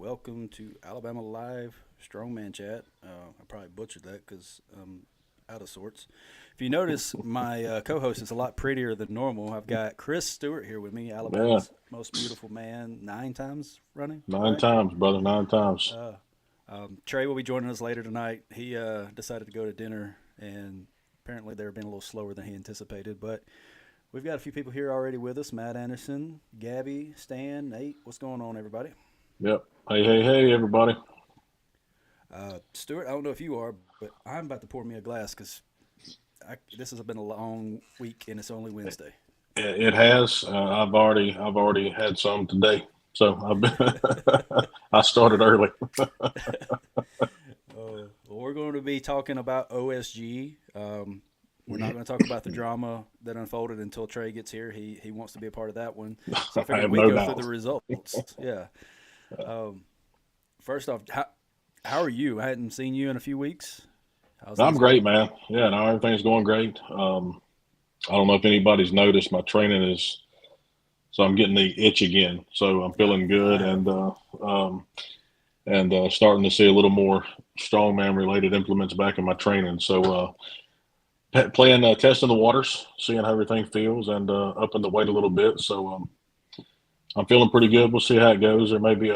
welcome to Alabama Live Strongman Chat. I probably butchered that because I'm out of sorts. If you notice, my co-host is a lot prettier than normal. I've got Chris Stewart here with me, Yeah, Alabama's most beautiful man, 9 times running, nine right? times, brother, 9 times. Uh, Trey will be joining us later tonight. He decided to go to dinner, and apparently they're being a little slower than he anticipated. But we've got a few people here already with us: Matt Anderson, Gabby, Stan, Nate. What's going on, everybody? Yep. Hey, hey, hey, everybody. Stuart, I don't know if you are, but I'm about to pour me a glass because this has been a long week and it's only Wednesday. It has. I've already had some today, so I've been. I started early. Well, we're going to be talking about OSG. We're not going to talk about the drama that unfolded until Trey gets here. He wants to be a part of that one. So I I figured have we no go through the doubt. results. Yeah. Um, First off, how are you? I hadn't seen you in a few weeks. How's I'm things great, going? man. Yeah, no, everything's going great. I don't know if anybody's noticed my training is so I'm getting the itch again. So I'm feeling I good have. um, and starting to see a little more strongman related implements back in my training. So playing testing the waters, seeing how everything feels, and upping the weight a little bit. So I'm feeling pretty good. We'll see how it goes. There may be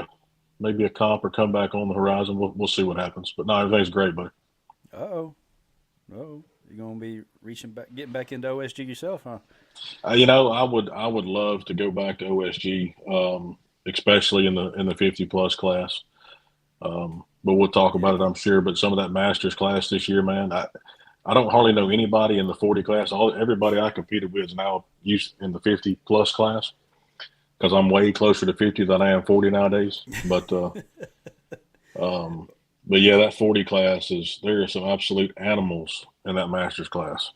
a comp or comeback on the horizon. We'll see what happens. But no, everything's great, buddy. Uh-oh. Oh, you're going to be reaching back, getting back into OSG yourself, huh? I would love to go back to OSG, especially in the 50 plus class. But we'll talk Yeah, about it, I'm sure. But some of that masters class this year, man, I don't hardly know anybody in the 40 class. Everybody I competed with is now used in the 50 plus class because I'm way closer to 50 than I am 40 nowadays. Um, but yeah, that 40 class is there are some absolute animals in that masters class.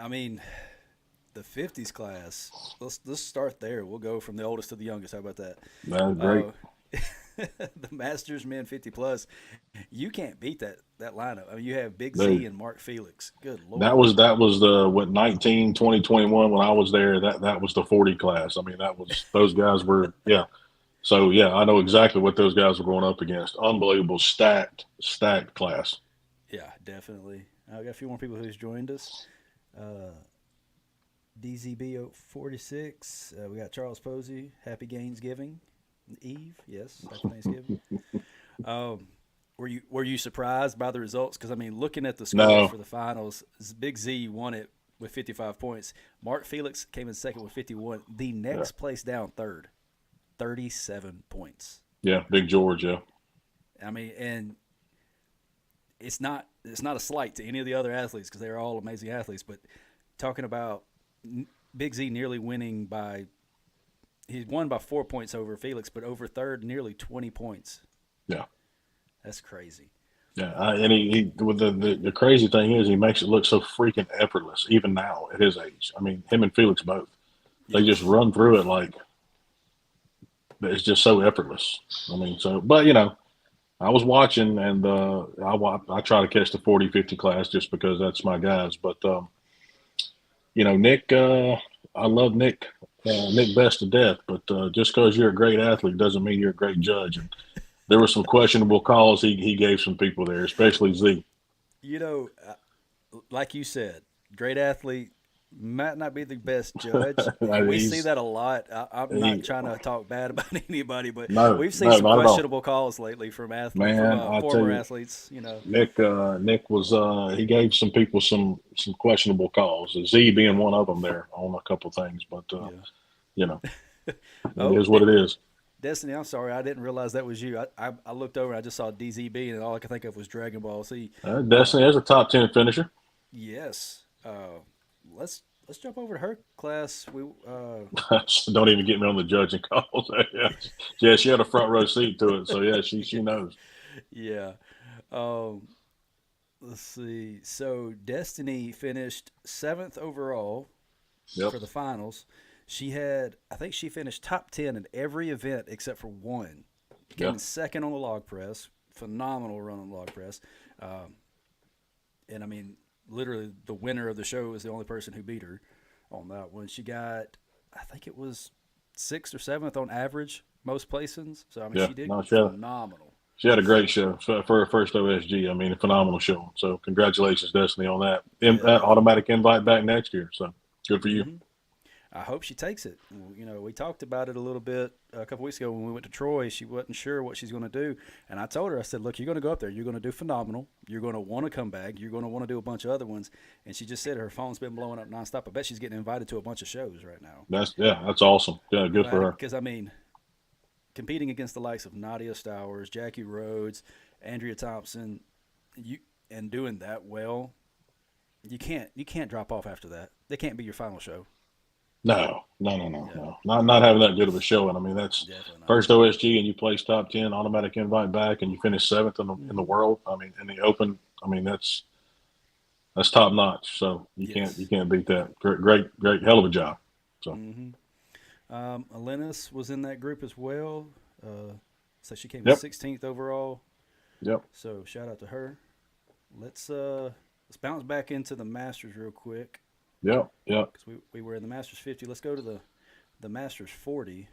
I mean, the '50s class. Let's start there. We'll go from the oldest to the youngest. How about that? That's great. Uh, the Masters men 50 plus. You can't beat that lineup. I mean, you have Big Z Dude, and Mark Felix. Good that lord. was that was the what 19, 20, 21 when I was there. That was the 40 class. I mean, that was those guys were yeah. So yeah, I know exactly what those guys were going up against. Unbelievable stacked class. Yeah, definitely. I got a few more people who's joined us. Uh, DZB 46. We got Charles Posey. Happy Gainsgiving Eve. Yes, happy Thanksgiving. Um, were you surprised by the results? Because I mean, looking at the scores No, for the finals, Big Z won it with 55 points. Mark Felix came in second with 51. The yeah, next place down third, 37 points. yeah, Big George, yeah, I mean, and it's not a slight to any of the other athletes because they're all amazing athletes. But talking about Big Z nearly winning by he won by 4 points over Felix, but over third nearly 20 points. yeah. That's crazy. Yeah, Uh, and he with the crazy thing is he makes it look so freaking effortless even now at his age. I mean, him and Felix both they just yes. run through it like it's just so effortless. I mean, so but I was watching and I try to catch the 40 50 class just because that's my guys. But Nick, I love Nick Best to death. But just because you're a great athlete doesn't mean you're a great judge. And there were some questionable calls he gave some people there, especially Z. You know, like you said, great athlete might not be the best judge. We see he's that a lot. I'm not he trying to talk bad about anybody, but no we've seen no some not at all. questionable calls lately from Man, I tell former you, athletes. You know, Nick was he gave some people some questionable calls. Z being yeah, one of them there on a couple of things, but yeah. you know it Oh, is what it is. Destiny, I'm sorry, I didn't realize that was you. I looked over, and I just saw DZB, and all I could think of was Dragon Ball Z. Uh, Destiny is a top 10 finisher. yes. Let's jump over to her class. Don't even get me on the judging calls. Yeah. Yeah, she had a front row seat to it, so yeah, she knows. Yeah. Um, let's see. So Destiny finished seventh overall Yep. for the finals. I think she finished top 10 in every event except for one. Came Yeah. in second on the log press. Phenomenal run on the log press. Um, and I mean, literally, the winner of the show is the only person who beat her on that one. She got, I think it was sixth or seventh on average most placings. So I mean, Yeah, she did no, phenomenal. she had a great show for her first OSG. I mean, a phenomenal show. So congratulations, Destiny, on that. Yeah, That definitely. automatic invite back next year. So good for you. hmm I hope she takes it. You know, we talked about it a little bit a couple weeks ago when we went to Troy. She wasn't sure what she's going to do, and I told her, I said, "Look, you're going to go up there. You're going to do phenomenal. You're going to want to come back. You're going to want to do a bunch of other ones." And she just said her phone's been blowing up nonstop. I bet she's getting invited to a bunch of shows right now. That's awesome. Yeah, good for her. Because I mean, competing against the likes of Nadia Stowers, Jackie Rhodes, Andrea Thompson, you and doing that well, you can't drop off after that. They can't be your final show. No, no, no, no, Yeah, no. Not having that good of a showing. I mean, that's definitely not. first OSG and you place top 10, automatic invite back, and you finish seventh in the world. I mean, in the Open. I mean, that's top notch. So you Yes. can't beat that. Great, hell of a job. So hmm Alenis was in that group as well. So she came in yep, 16th overall. yep, So shout out to her. Let's bounce back into the Masters real quick yep. because we were in the Masters 50. Let's go to the Masters 40.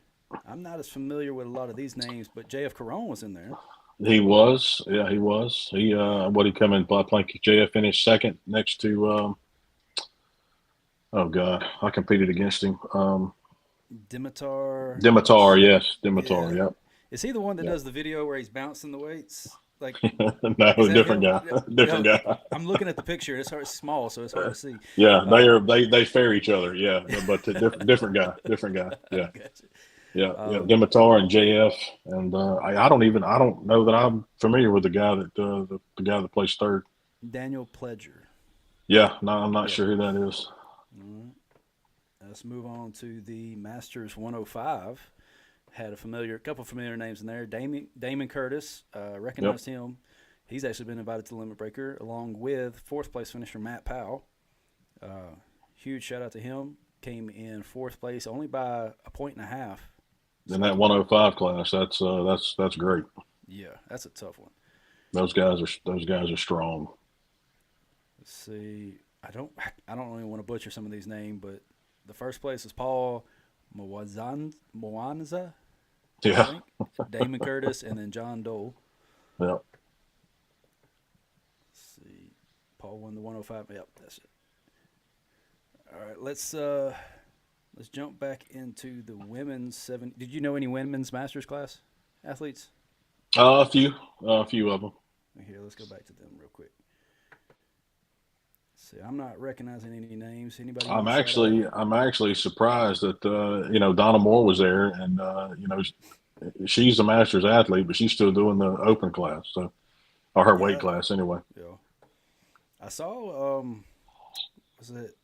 I'm not as familiar with a lot of these names, but JF Caron was in there. He was. Yeah, he was. What he come in? I think JF finished second next to. Oh God, I competed against him. Dimitar. Dimitar, yes, Dimitar. Yeah. Yep, Is he the one that yep. does the video where he's bouncing the weights? Like, is No, that different him? guy. Yeah, Different guy. I'm looking at the picture. It's small, so it's hard to see. Yeah, Uh, they fare each other. Yeah, but different guy. Different guy. Yeah, gotcha. yeah. Um, Dimitar and JF, and I don't know that I'm familiar with the guy that the guy that placed third. Daniel Pledger. Yeah, no, I'm not Yep. sure who that is. All right. Let's move on to the Masters 105. Had a couple familiar names in there. Damon Curtis, Yep. recognized him. He's actually been invited to the Limit Breaker along with fourth place finisher Matt Powell. Huge shout out to him. Came in fourth place only by a point and a half. In So that 105 class, that's great. yeah, that's a tough one. Those guys are strong. Let's see. I don't really want to butcher some of these names, but the first place is Paul Moanza, I Yeah, think. Damon Curtis and then John Dole. yeah. Let's see. Paul won the 105. Yep, that's it. All right, let's jump back into the women's seven. Did you know any women's masters class athletes? A few of them. Here, let's go back to them real quick. Let's see, I'm not recognizing any names. Anybody you I'm want to shout out? actually I'm actually surprised that Donna Moore was there, and she's a masters athlete, but she's still doing the open class, so or her weight Yeah, class anyway. yeah. I saw. Was it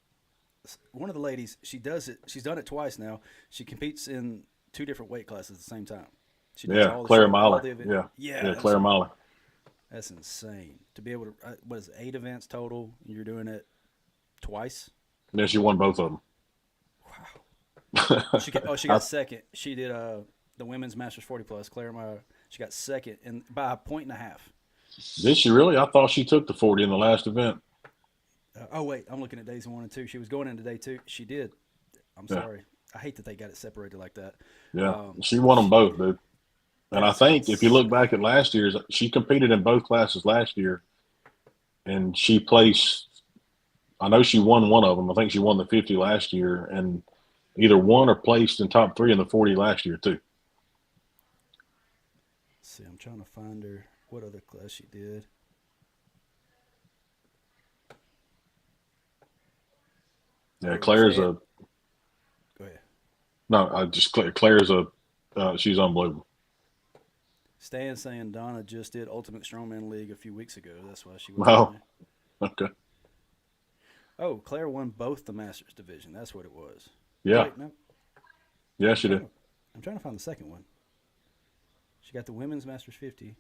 one of the ladies? She does it. She's done it twice now. She competes in two different weight classes at the same time. She does Yeah, all the Claire same, all Mahler. the event. Yeah, Yeah, yeah, Claire Mahler. that's insane to be able to. What is it, 8 events total? And you're doing it twice. Yeah, she won both of them. Wow. She I, got second. She did the women's Masters 40 plus. Claire Meyer. She got second and by a point and a half. did she really? I thought she took the 40 in the last event. Oh wait, I'm looking at days 1 and 2. She was going into day 2. She did. I'm Yeah, sorry. I hate that they got it separated like that. yeah, she won them both, dude. And I That's think if you look insane. back at last year's, she competed in both classes last year, and she placed. I know she won one of them. I think she won the 50 last year, and either won or placed in top three in the 40 last year too. Let's see, I'm trying to find her. What other class she did? Yeah, Oh, Claire's a go ahead. no. I just Claire's a she's unbelievable. Stan saying Donna just did Ultimate Strongman League a few weeks ago. That's why she wasn't in Oh, there. okay. Oh, Claire won both the Masters division. That's what it was. Oh Yeah, wait, no. yeah, I'm she trying did. to I'm trying to find the second one. She got the women's Masters 50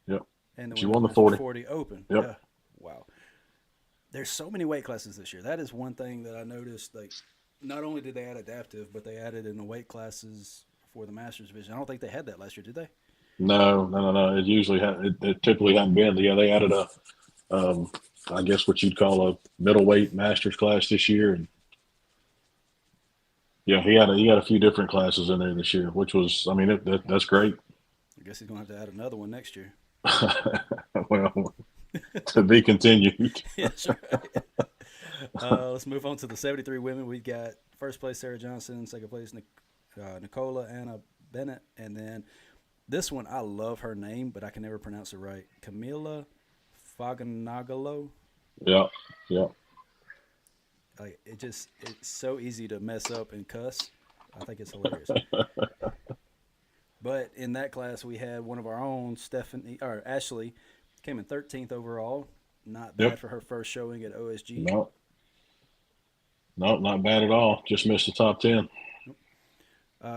Yep, and the she women's won the Masters 40. 40 Open. Yep. Yeah. Wow. There's so many weight classes this year. That is one thing that I noticed. Like, not only did they add adaptive, but they added in the weight classes for the Masters division. I don't think they had that last year, did they? No, no, no, no. It typically hadn't been. Yeah, they added um, I guess what you'd call a middleweight masters class this year, and Yeah, he had a few different classes in there this year, which was, I mean, that's great. I guess he's gonna have to add another one next year. Well, to be continued. Yes, right. Let's move on to the 73 women. We got first place Sarah Johnson, second place Nicola Anna Bennett, and then this one I love her name, but I can never pronounce it right. Camila Faganagalo. Yeah, yeah, Like it's so easy to mess up and cuss. I think it's hilarious. But in that class, we had one of our own, Stephanie or Ashley, came in 13th overall. Not yep. bad for her first showing at OSG. No, no, not bad at all. Just missed the top 10.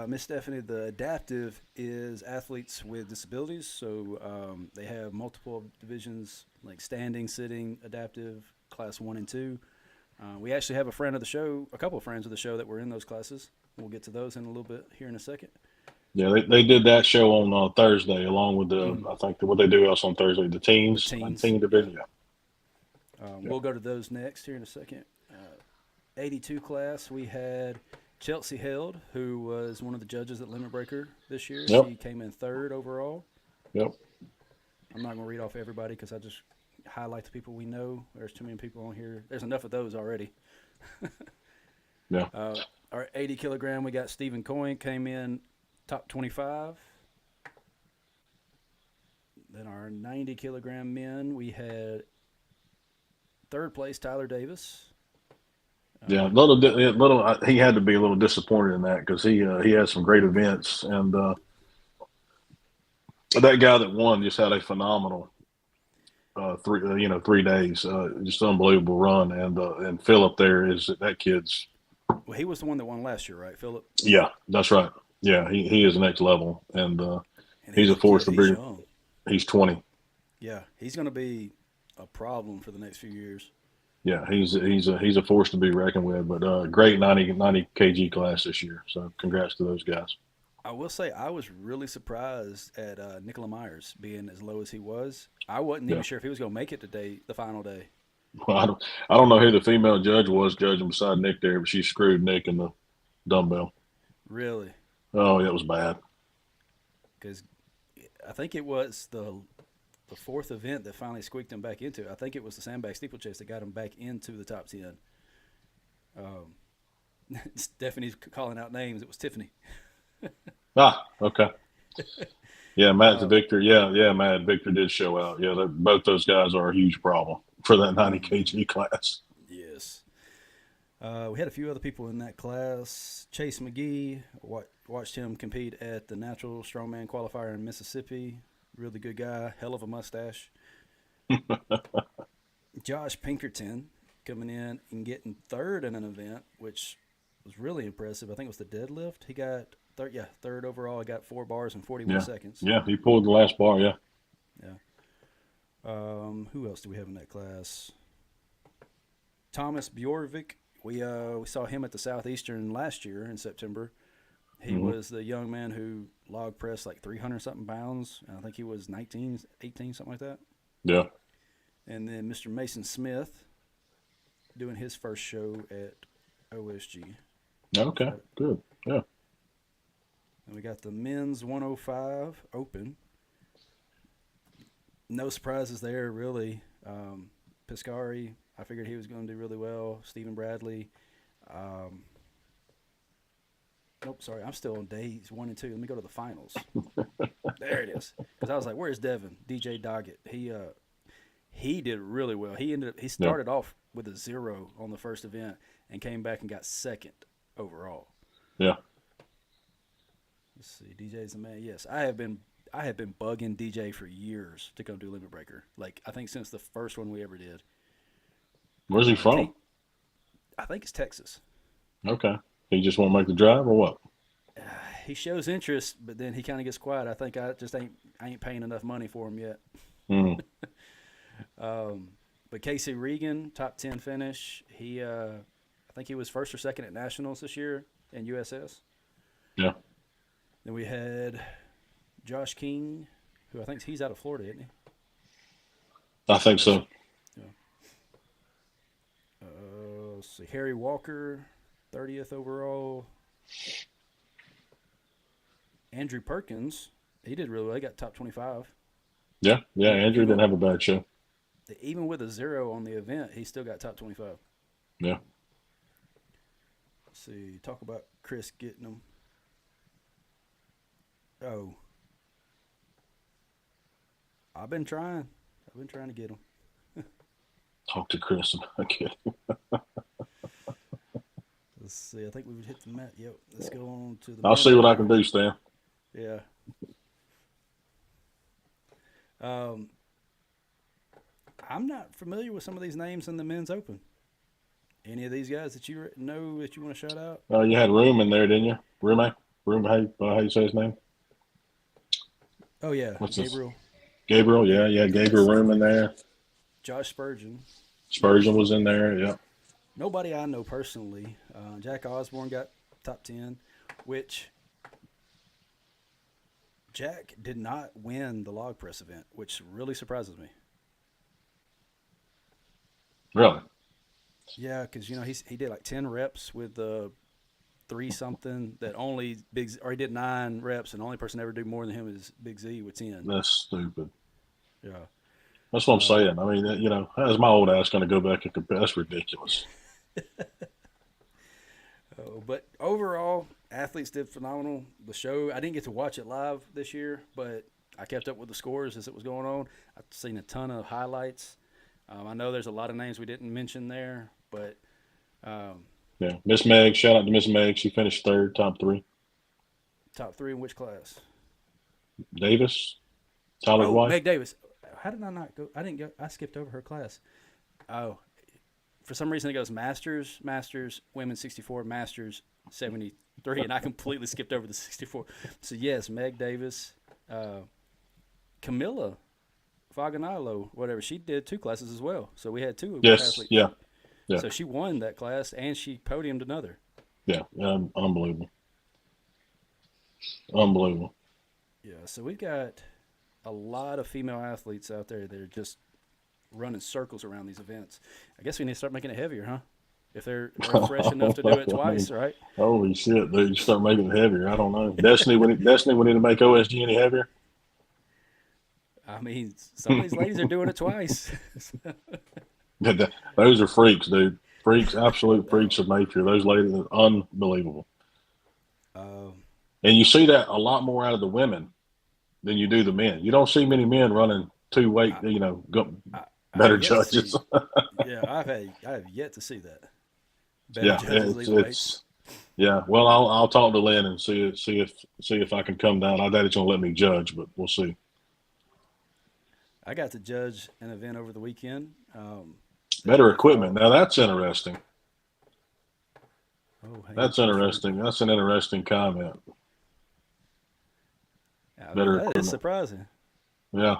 Miss Stephanie, the adaptive is athletes with disabilities. So they have multiple divisions like standing, sitting, adaptive, class 1 and 2. We actually have a friend of the show, a couple of friends of the show that were in those classes. We'll get to those in a little bit here in a second. Yeah, they did that show on Thursday, along with Mm, I think what they do else on Thursday, the the teens and teens, teen yeah. division. Yeah, yeah. We'll go to those next here in a second. 82 class, we had Chelsea Held, who was one of the judges at Limit Breaker this year. Yep, She came in third overall. yep. I'm not going to read off everybody because I just highlight the people we know. There's too many people on here. There's enough of those already. Yeah. Our 80 kilogram, we got Stephen Coyne, came in top 25. Then our 90 kilogram men, we had third place Tyler Davis. Yeah, he had to be a little disappointed in that because he had some great events, and that guy that won just had a phenomenal 3 days, just unbelievable run, and Philip there is that kid's. Well, he was the one that won last year, right, Philip? Yeah, that's right. Yeah, he is next level, and And he's he's a a force kid. to He's be. young. He's 20. Yeah, he's going to be a problem for the next few years. Yeah, he's a force to be reckoned with. But great 90 kg class this year. So congrats to those guys. I will say I was really surprised at Nicola Myers being as low as he was. I wasn't even Yeah. sure if he was going to make it today, the final day. Well, I don't know who the female judge was judging beside Nick there, but she screwed Nick in the dumbbell. Really, Oh, it was bad. because I think it was the fourth event that finally squeaked him back into it. I think it was the sandbag steeplechase that got him back into the top 10. Um, Stephanie's calling out names. It was Tiffany. Ah, okay. Yeah, Matt Uh, Victor. Yeah, Matt Victor did show out. Yeah, both those guys are a huge problem for that 90 mhm, kg class. yes. We had a few other people in that class. Chase McGee, watched him compete at the Natural Strongman Qualifier in Mississippi. Really good guy, hell of a mustache. Josh Pinkerton coming in and getting third in an event, which was really impressive. I think it was the deadlift. He got third overall. He got 4 bars in 41 Yeah, seconds. yeah, he pulled the last bar. Yeah, Yeah. Who else do we have in that class? Thomas Bjorvik. We saw him at the Southeastern last year in September. He hmm was the young man who log pressed like 300 something pounds. I think he was 19, 18, something like that. yeah. And then Mr. Mason Smith doing his first show at OSG. Okay, So, good. Yeah, and we got the men's 105 open. No surprises there, really. Piscari, I figured he was going to do really well. Stephen Bradley. Um, Nope, sorry. I'm still on days 1 and 2. Let me go to the finals. There it is. Because I was like, "Where's Devin?" DJ Doggett. He did really well. He yeah, started off with a 0 on the first event and came back and got second overall. yeah. Let's see. DJ's the man. Yes, I have been bugging DJ for years to come do Limit Breaker. Like I think since the first one we ever did. Where's he from? Kate, I think it's Texas. Okay, he just won't make the drive or what? Uh, he shows interest, but then he kind of gets quiet. I think I ain't paying enough money for him yet. Mm, Um, but Casey Regan, top 10 finish. I think he was first or second at nationals this year in USS. yeah, Then we had Josh King, who I think he's out of Florida, isn't he? I think so. Yeah. Let's see. Harry Walker, 30th overall. Andrew Perkins, he did really well. He got top 25. Yeah. Andrew didn't have a bad show. Even with a 0 on the event, he still got top 25. Yeah. Let's see. Talk about Chris getting them. Oh. I've been trying to get them. Talk to Chris about it. Let's see. I think we've hit the mat. Yep. Let's go on to the. I'll see what I can do, Stan. Yeah. I'm not familiar with some of these names in the men's open. Any of these guys that you know that you want to shout out? You had Room in there, didn't you? Room, how you say his name? Oh yeah, What's Gabriel. This? Gabriel, yeah, Gabriel Room in there. Josh Spurgeon. Spurgeon was in there, yeah. Nobody I know personally. Jack Osborne got top 10, which Jack did not win the log press event, which really surprises me. Really? Yeah, because he did like 10 reps with 3 something that only or he did 9 reps, and the only person ever do more than him is Big Z with 10. That's stupid. Yeah. That's what I'm saying. I mean, how's my old ass going to go back and compare? That's ridiculous. But overall, athletes did phenomenal. The show, I didn't get to watch it live this year, but I kept up with the scores as it was going on. I've seen a ton of highlights. I know there's a lot of names we didn't mention there, but yeah, Miss Meg. Shout out to Miss Meg. She finished 3rd, top 3. Top 3 in which class? Davis, Tyler's wife. Meg Davis. How did I not go? I didn't go. I skipped over her class. Oh, for some reason it goes Masters, Women's 64, Masters 73, and I completely skipped over the 64. So yes, Meg Davis, Camilla Faganilo, whatever, she did 2 classes as well. So we had 2 Yes, athletes. yeah. So she won that class and she podiumed another. Yeah, unbelievable. Unbelievable. Yeah, so we've got a lot of female athletes out there that are just running circles around these events. I guess we need to start making it heavier, huh? If they're fresh enough to do it twice, right? Holy shit, dude! You start making it heavier. I don't know. Destiny, we need to make OSG any heavier. I mean, some of these ladies are doing it twice. Those are freaks, dude. Freaks, absolute freaks of nature. Those ladies are unbelievable. And you see that a lot more out of the women than you do the men. You don't see many men running 2 weight, better judges. Yeah, I have yet to see that. Yeah. Well, I'll talk to Lynn and see if I can come down. I doubt he's gonna let me judge, but we'll see. I got to judge an event over the weekend. Better equipment. Now that's interesting. That's interesting. That's an interesting comment. That is surprising. Yeah.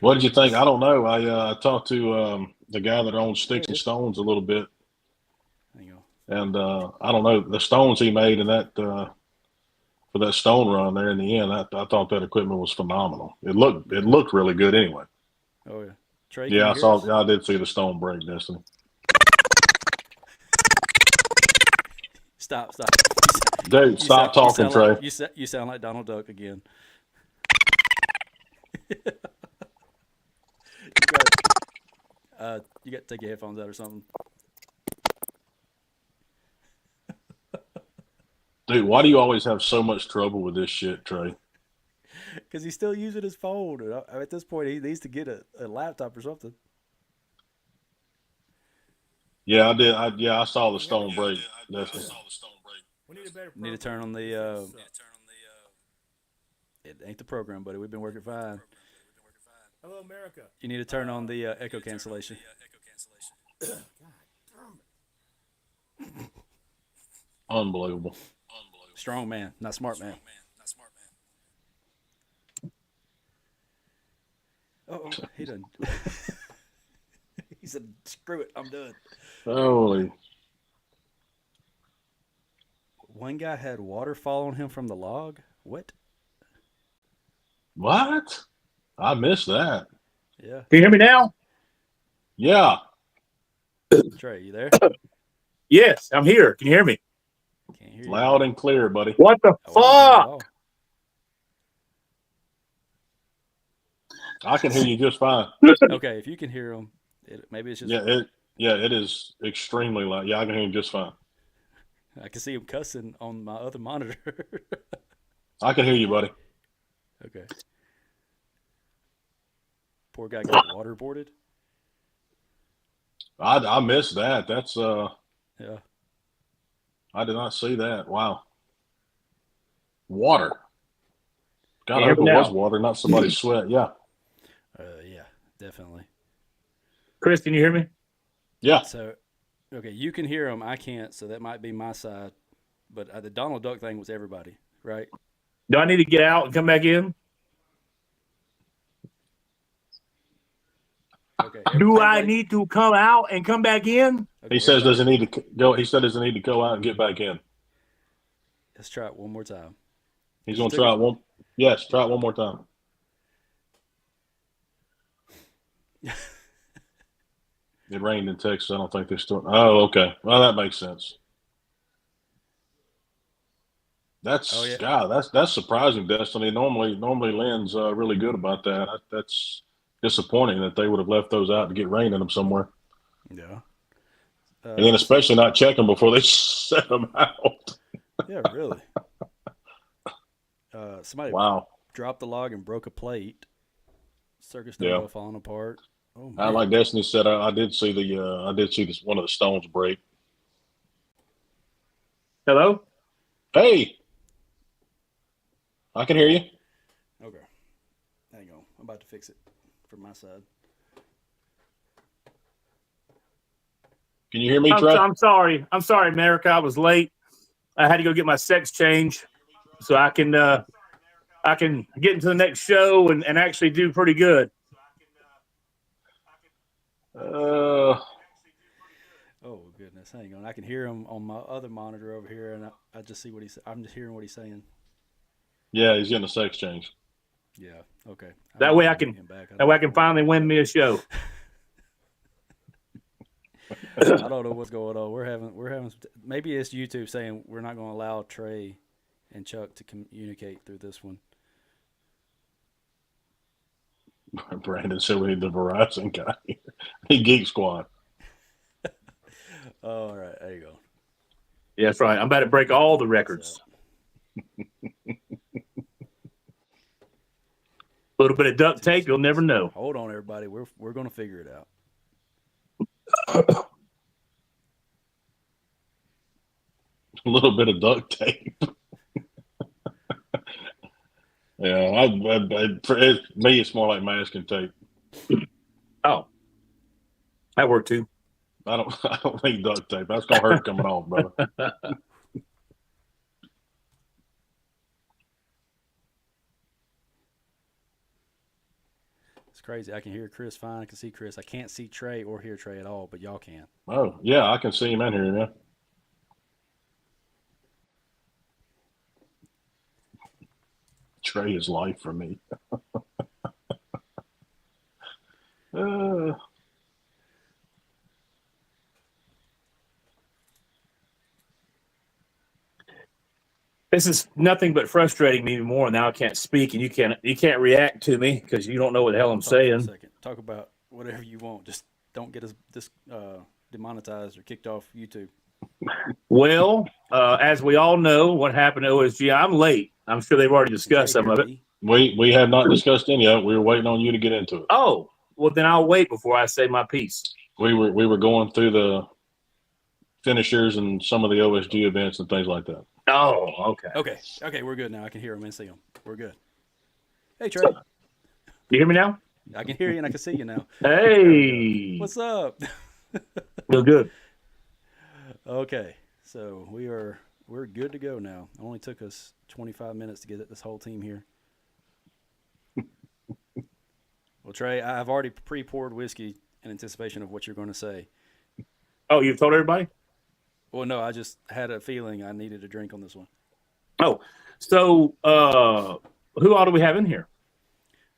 What did you think? I don't know. I talked to the guy that owns Sticks and Stones a little bit. And I don't know, the stones he made in that for that stone run there in the end, I thought that equipment was phenomenal. It looked really good anyway. Oh yeah. Trey, yeah, I did see the stone break, Destiny. Stop. Dude, stop talking, Trey. You sound like Donald Duck again. You got to take your headphones out or something. Dude, why do you always have so much trouble with this shit, Trey? Because he's still using his phone. At this point, he needs to get a laptop or something. Yeah, I did. I saw the stone break. Definitely. Need to turn on the. It ain't the program, buddy. We've been working fine. Hello, America. You need to turn on the echo cancellation. Unbelievable. Strong man, not smart man. Oh, he done. He said, "Screw it, I'm done." Holy. One guy had water fall on him from the log. What? What? I missed that. Yeah. Can you hear me now? Yeah. Trey, you there? Yes, I'm here. Can you hear me? hear you. Loud and clear, buddy. What the Oh, I don't hear you at all. I can hear you just fine. Okay, if you can hear him, maybe it's just It is extremely loud. Yeah, I can hear him just fine. I can see him cussing on my other monitor. I can hear you, buddy. Okay. Poor guy got waterboarded. I missed that. That's Yeah. I did not see that. Wow. Water. God, I Hear hope me it now. was water, not somebody's sweat. Yeah. Yeah, definitely. Chris, can you hear me? Yeah. So, okay, you can hear him. I can't, so that might be my side. But the Donald Duck thing was everybody, right? Do I need to get out and come back in? Okay. Do I everybody- need to come out and come back in? Okay, He says everybody, doesn't need to go. He said doesn't need to go out and get back in. let's try it one more time. He's going to try it one. Yes, try it one more time. It rained in Texas. I don't think they're still. Oh, okay. Well, that makes sense. That's Oh, yeah. God. That's surprising, Destiny. Normally Lynn's really good about that. That's disappointing that they would have left those out to get rain in them somewhere, Yeah. and then especially not checking before they set them out. Yeah, really. Somebody Wow. dropped the log and broke a plate. Circus Yeah. dumbbell falling apart. Oh man. Like Destiny said, I did see this one of the stones break. Hello? Hey, I can hear you. Okay. Hang on. I'm about to fix it from my side. Can you hear me, Trey? I'm sorry. I'm sorry, America. I was late. I had to go get my sex change so I can get into the next show and actually do pretty good. Oh goodness, hang on. I can hear him on my other monitor over here, and I just see what he's. I'm just hearing what he's saying. Yeah, he's getting a sex change. Yeah. Okay. That way I can finally win me a show. I don't know what's going on. We're having maybe it's YouTube saying we're not going to allow Trey and Chuck to communicate through this one. Brandon said we need the Verizon guy. He Geek Squad. Oh, all right, there you go. Yeah, that's right. I'm about to break all the records. A little bit of duct tape, you'll never know. Hold on, everybody. We're going to figure it out. A little bit of duct tape. Yeah, for me, it's more like masking tape. Oh, that worked too. I don't need duct tape. That's gonna hurt coming off, brother. It's crazy. I can hear Chris fine. I can see Chris. I can't see Trey or hear Trey at all, but y'all can. Oh yeah, I can see him in here now. Trey is life for me. This is nothing but frustrating me more. Now I can't speak, and you can't react to me because you don't know what the hell I'm Talk for a saying. second. Talk about whatever you want. Just don't get us demonetized or kicked off YouTube. Well, as we all know, what happened to OSG, I'm late. I'm sure they've already discussed some of it. We have not discussed any yet. We were waiting on you to get into it. Oh, well, then I'll wait before I say my piece. We were going through the finishers and some of the OSG events and things like that. Oh, okay. Okay, we're good now. I can hear him and see him. We're good. Hey, Trey. You hear me now? I can hear you and I can see you now. Hey. What's up? Real good. Okay, so we're good to go now. It only took us 25 minutes to get this whole team here. Well, Trey, I've already pre-poured whiskey in anticipation of what you're going to say. Oh, you've told everybody? Well, no, I just had a feeling I needed a drink on this one. Oh, so who all do we have in here?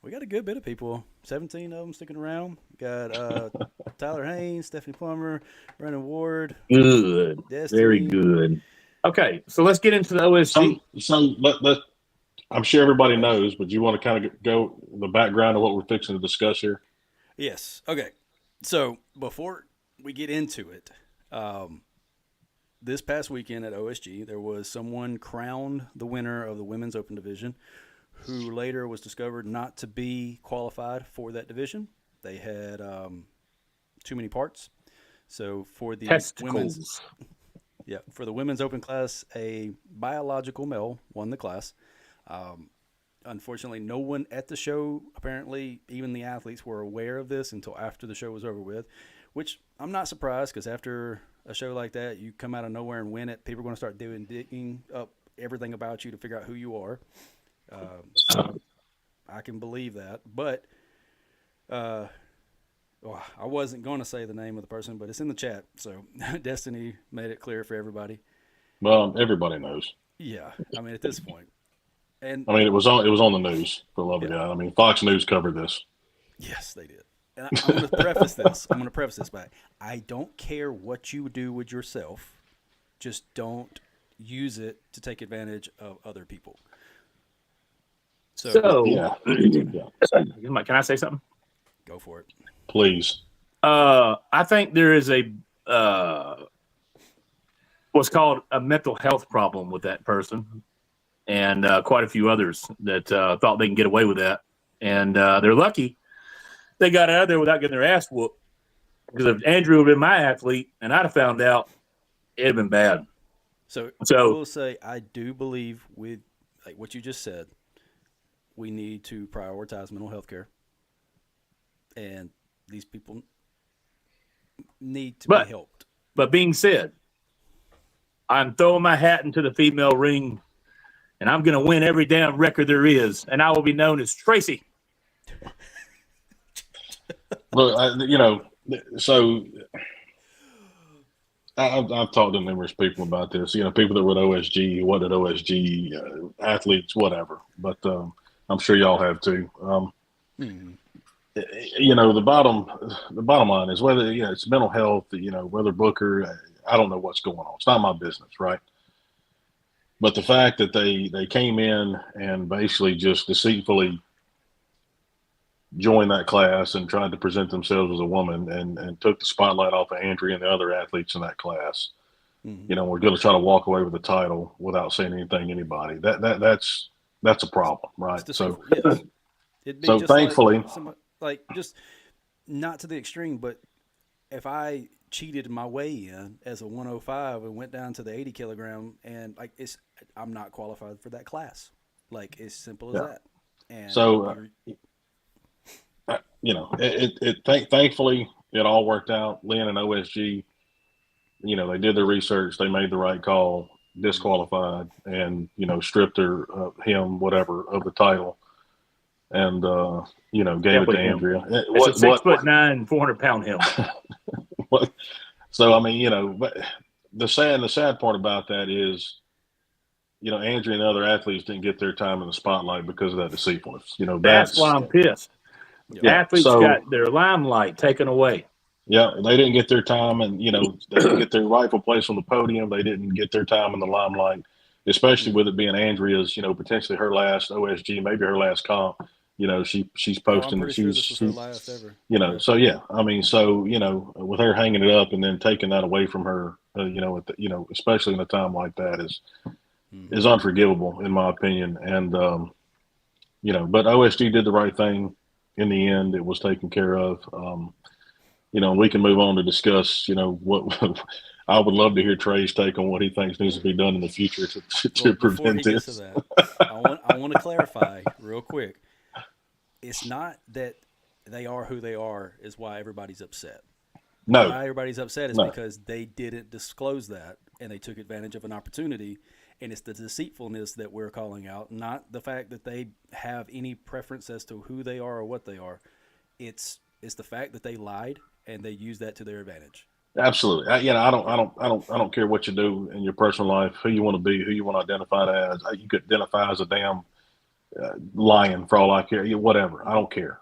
We got a good bit of people. 17 of them sticking around. Got Tyler Haynes, Stephanie Plummer, Brandon Ward. Good. Destiny, Very good. Okay, so let's get into the OSG. So I'm sure everybody knows, but you want to kind of go the background of what we're fixing to discuss here? Yes. Okay. So before we get into it, this past weekend at OSG, there was someone crowned the winner of the Women's Open Division who later was discovered not to be qualified for that division. They had too many parts. So for the Testicles. for the Women's Open class, a biological male won the class. Unfortunately, no one at the show, apparently even the athletes, were aware of this until after the show was over with, which I'm not surprised because after a show like that, you come out of nowhere and win it, people are going to start digging up everything about you to figure out who you are. So I can believe that. But I wasn't going to say the name of the person, but it's in the chat. So Destiny made it clear for everybody. Well, everybody knows. Yeah, I mean, at this point. And I mean, it was on the news, for the love of God. I mean, Fox News covered this. yes, they did. And I'm going to preface this. I'm going to preface this by I don't care what you do with yourself. Just don't use it to take advantage of other people. So Yeah. can I say something? Go for it. Please. I think there is a what's called a mental health problem with that person, and quite a few others that thought they can get away with that, and they're lucky they got out of there without getting their ass whooped. Because if Andrew had been my athlete and I'd have found out, it'd have been bad. So I will say I do believe with like what you just said, we need to prioritize mental health care, and these people need to be helped. But being said, I'm throwing my hat into the female ring, and I'm going to win every damn record there is, and I will be known as Tracy. Look, so I've talked to numerous people about this. People that were at OSG, what at OSG, athletes, whatever. But I'm sure y'all have too. The bottom line is whether it's mental health. Whether Booker, I don't know what's going on. It's not my business, right? But the fact that they came in and basically just deceitfully joined that class and tried to present themselves as a woman and took the spotlight off of Andrea and the other athletes in that class. We're going to try to walk away with the title without saying anything to anybody. That's a problem, right? So, yes. It'd be so just thankfully, like just not to the extreme, but if I cheated my way in as a 105 and went down to the 80 kilogram and I'm not qualified for that class. Like as simple as that. And so, thankfully it all worked out. Lynn and OSG, they did their research, they made the right call, disqualified, and stripped him whatever of the title, and gave it to Andrea. It's a 6'9", 400-pound him. So I mean, but the sad part about that is, Andrea and other athletes didn't get their time in the spotlight because of that deceitfulness. That's why I'm pissed. Athletes got their limelight taken away. Yeah, they didn't get their time, and they didn't get their rightful place on the podium. They didn't get their time in the limelight, especially with it being Andrea's, potentially her last OSG, maybe her last comp. She's posting that she's her last ever. So yeah, I mean, so with her hanging it up and then taking that away from her, especially in a time like that is unforgivable in my opinion. And but OSG did the right thing in the end. It was taken care of. We can move on to discuss, what I would love to hear Trey's take on what he thinks needs to be done in the future to prevent this. Gets to that, I want to clarify real quick. It's not that they are who they are is why everybody's upset. No. Why everybody's upset is because they didn't disclose that and they took advantage of an opportunity. And it's the deceitfulness that we're calling out, not the fact that they have any preference as to who they are or what they are. It's the fact that they lied and they used that to their advantage. Absolutely. I don't care what you do in your personal life, who you want to be, who you want to identify as. You could identify as a damn lion for all I care. Whatever. I don't care.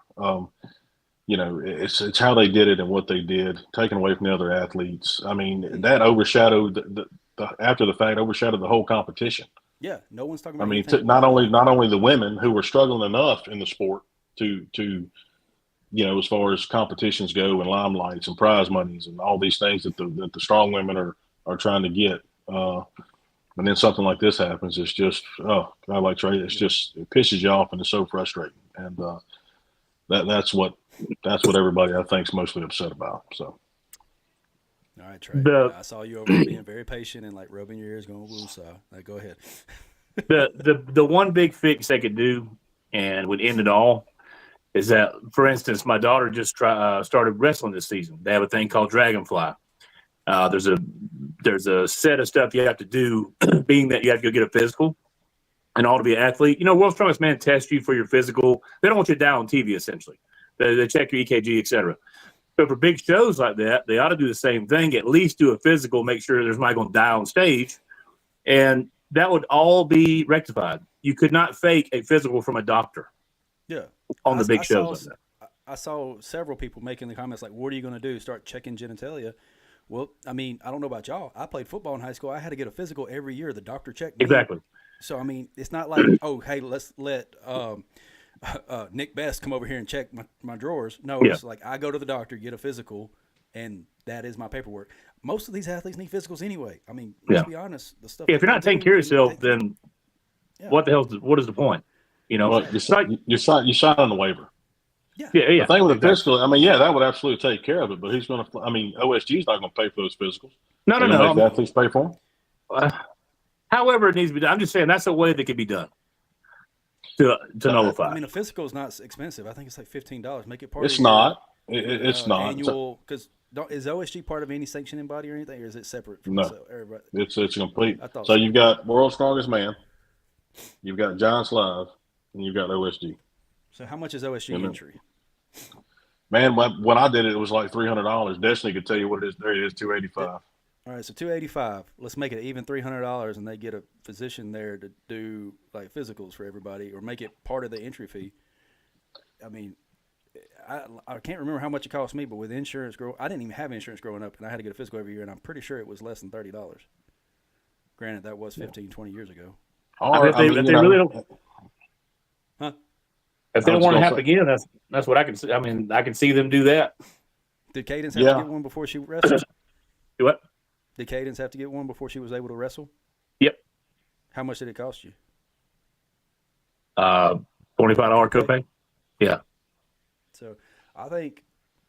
It's how they did it and what they did, taken away from the other athletes. I mean, that overshadowed after the fact overshadowed the whole competition. Yeah, no one's talking I about mean, anything not about only that. not only the women who were struggling enough in the sport to as far as competitions go and limelights and prize monies and all these things that the strong women are trying to get. And then something like this happens. It's just, oh, God, like Trey, it's just, it pisses you off and it's so frustrating. And that's what everybody I think is mostly upset about. So. All right, Trey. The I saw you over there being very patient and like rubbing your ears, going woo saw. Like, go ahead. the one big fix they could do and would end it all is that, for instance, my daughter just started wrestling this season. They have a thing called Dragonfly. There's a set of stuff you have to do, being that you have to go get a physical and all to be an athlete. World's Strongest Man tests you for your physical. They don't want you to die on TV, essentially. They check your EKG, etc. So for big shows like that, they ought to do the same thing, at least do a physical, make sure there's nobody going to die on stage. And that would all be rectified. You could not fake a physical from a doctor. Yeah. On the big shows like that. I saw several people making the comments like, what are you going to do? Start checking genitalia? Well, I mean, I don't know about y'all. I played football in high school. I had to get a physical every year. The doctor checked me. Exactly. So, I mean, it's not like, oh, hey, let's let Nick Best come over here and check my drawers. No, It's like I go to the doctor, get a physical, and that is my paperwork. Most of these athletes need physicals anyway. I mean, let's be honest. The stuff. If you're not taking care of yourself, then what is the point? Well, you sign on the waiver. Yeah. The thing with the physical, I mean, that would absolutely take care of it. But who's going to? I mean, OSG is not going to pay for those physicals. No. Make the athletes pay for them. However, it needs to be done. I'm just saying that's a way that could be done to nullify. I mean, a physical is not expensive. I think it's like $15. Make it part. It's of not. It's not annual because is OSG part of any sanctioning body or anything, or is it separate from everybody? It's complete. I thought so. You've got World's Strongest Man, you've got Giants Live, and you've got OSG. So how much is OSG entry? Man, when I did it, it was like $300. Destiny could tell you what it is. There it is, $285. All right, so $285. Let's make it even $300, and they get a physician there to do like physicals for everybody, or make it part of the entry fee. I mean, I can't remember how much it cost me, but with insurance, I didn't even have insurance growing up, and I had to get a physical every year, and I'm pretty sure it was less than $30. Granted, that was 15, 20 years ago. If they really don't. Huh? If they don't want to happen again, that's what I can see. I mean, I can see them do that. Did Cadence have to get one before she wrestled? Do what? Did Cadence have to get one before she was able to wrestle? Yep. How much did it cost you? $25 copay. Yeah. So I think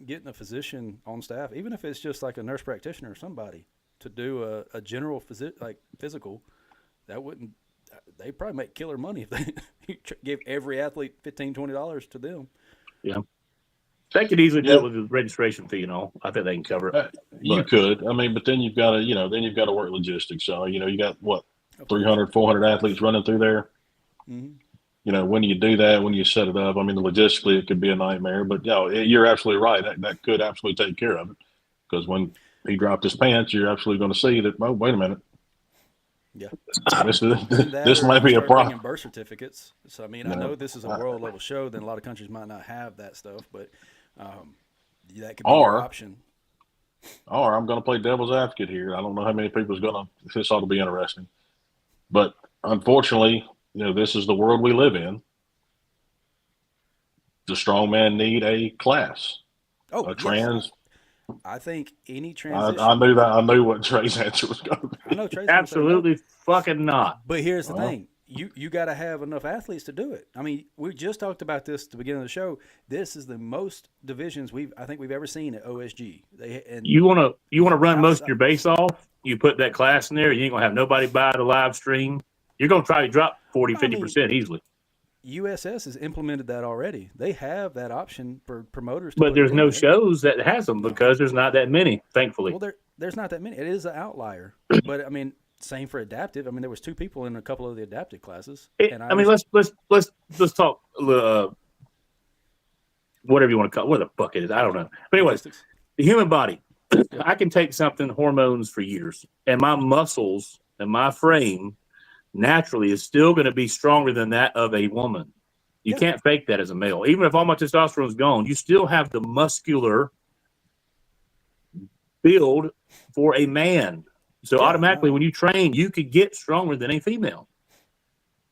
getting a physician on staff, even if it's just like a nurse practitioner or somebody, to do a general physical, they'd probably make killer money if they give every athlete $15, $20 to them. Yeah. They could easily do it with the registration fee and all. I think they can cover it. You could. I mean, but then you've got to, work logistics. So, you got 300, 400 athletes running through there. Mm-hmm. When you do that, when you set it up, I mean, logistically, it could be a nightmare. But, you're absolutely right. That could absolutely take care of it. Because when he dropped his pants, you're absolutely going to see that, oh, wait a minute. Yeah. This might be a problem. Birth certificates. So, I mean, I know this is a world level show, then a lot of countries might not have that stuff, but that could be an option. Or I'm going to play devil's advocate here. I don't know how many people is going to, this ought to be interesting. But unfortunately, this is the world we live in. The strongman need a class. Oh, a trans. Yes. I think any transition. I knew that. I knew what Trey's answer was going to be. I know Trey's absolutely fucking not. But here's the thing: you got to have enough athletes to do it. I mean, we just talked about this at the beginning of the show. This is the most divisions I think we've ever seen at OSG. You want to run most of your base off. You put that class in there. You ain't gonna have nobody buy the live stream. You're gonna try to drop 40-50% easily. USS has implemented that already. They have that option for promoters. But there's no shows that has them because there's not that many, thankfully. Well, there's not that many. It is an outlier. But I mean, same for adaptive. I mean, there was 2 people in a couple of the adaptive classes. Let's talk whatever you want to call it. What the fuck it is, I don't know. But anyways, the human body. I can take something, hormones for years, and my muscles and my frame naturally is still going to be stronger than that of a woman. You can't fake that as a male. Even if all my testosterone is gone, you still have the muscular build for a man. So Yeah, automatically, no. when you train, you could get stronger than a female.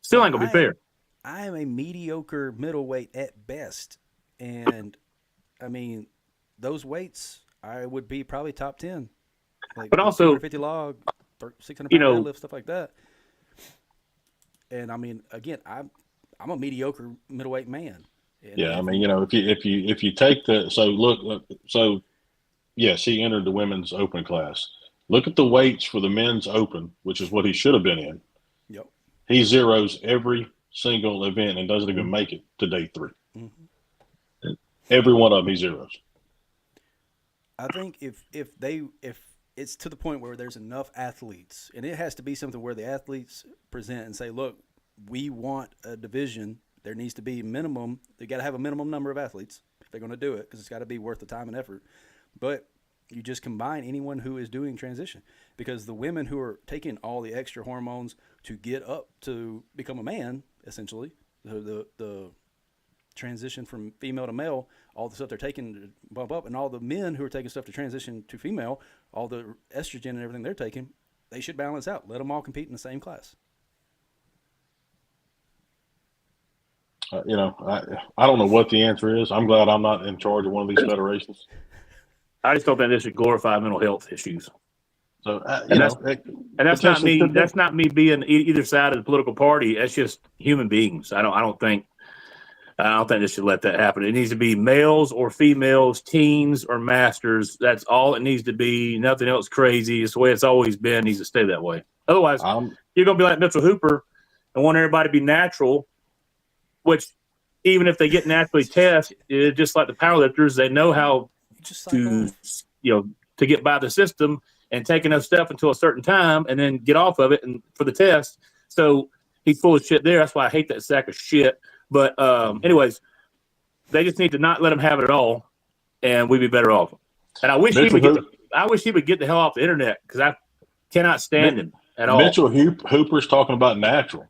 Still ain't gonna be fair. I am a mediocre middleweight at best, and I mean, those weights I would be probably top 10, like But with also, 250 log, 600 you pound know, deadlift, stuff like that. And I mean, again, I'm a mediocre middleweight man. And Yeah, I mean, if you take the so yes, he entered the women's open class. Look at the weights for the men's open, which is what he should have been in. yep. He zeros every single event and doesn't even make it to day 3. Mm-hmm. Every one of them he zeros. I think if it's to the point where there's enough athletes, and it has to be something where the athletes present and say, look, we want a division. There needs to be minimum. They got to have a minimum number of athletes if they're going to do it, because it's got to be worth the time and effort. But you just combine anyone who is doing transition, because the women who are taking all the extra hormones to get up to become a man, essentially, the transition from female to male, all the stuff they're taking to bump up, and all the men who are taking stuff to transition to female, all the estrogen and everything they're taking, they should balance out. Let them all compete in the same class. I don't know what the answer is. I'm glad I'm not in charge of one of these federations. I just don't think this should glorify mental health issues. So That's not me. That's not me being either side of the political party. That's just human beings. I don't think this should let that happen. It needs to be males or females, teens or masters. That's all it needs to be. Nothing else crazy. It's the way it's always been. It needs to stay that way. Otherwise, you're going to be like Mitchell Hooper and want everybody to be natural, which even if they get naturally tested, just like the powerlifters, they know how to get by the system and take enough stuff until a certain time and then get off of it and for the test. So he's full of shit there. That's why I hate that sack of shit. But anyways, they just need to not let him have it at all, and we'd be better off. And I wish he would get the hell off the internet, because I cannot stand him at all. Mitchell Hooper's talking about natural.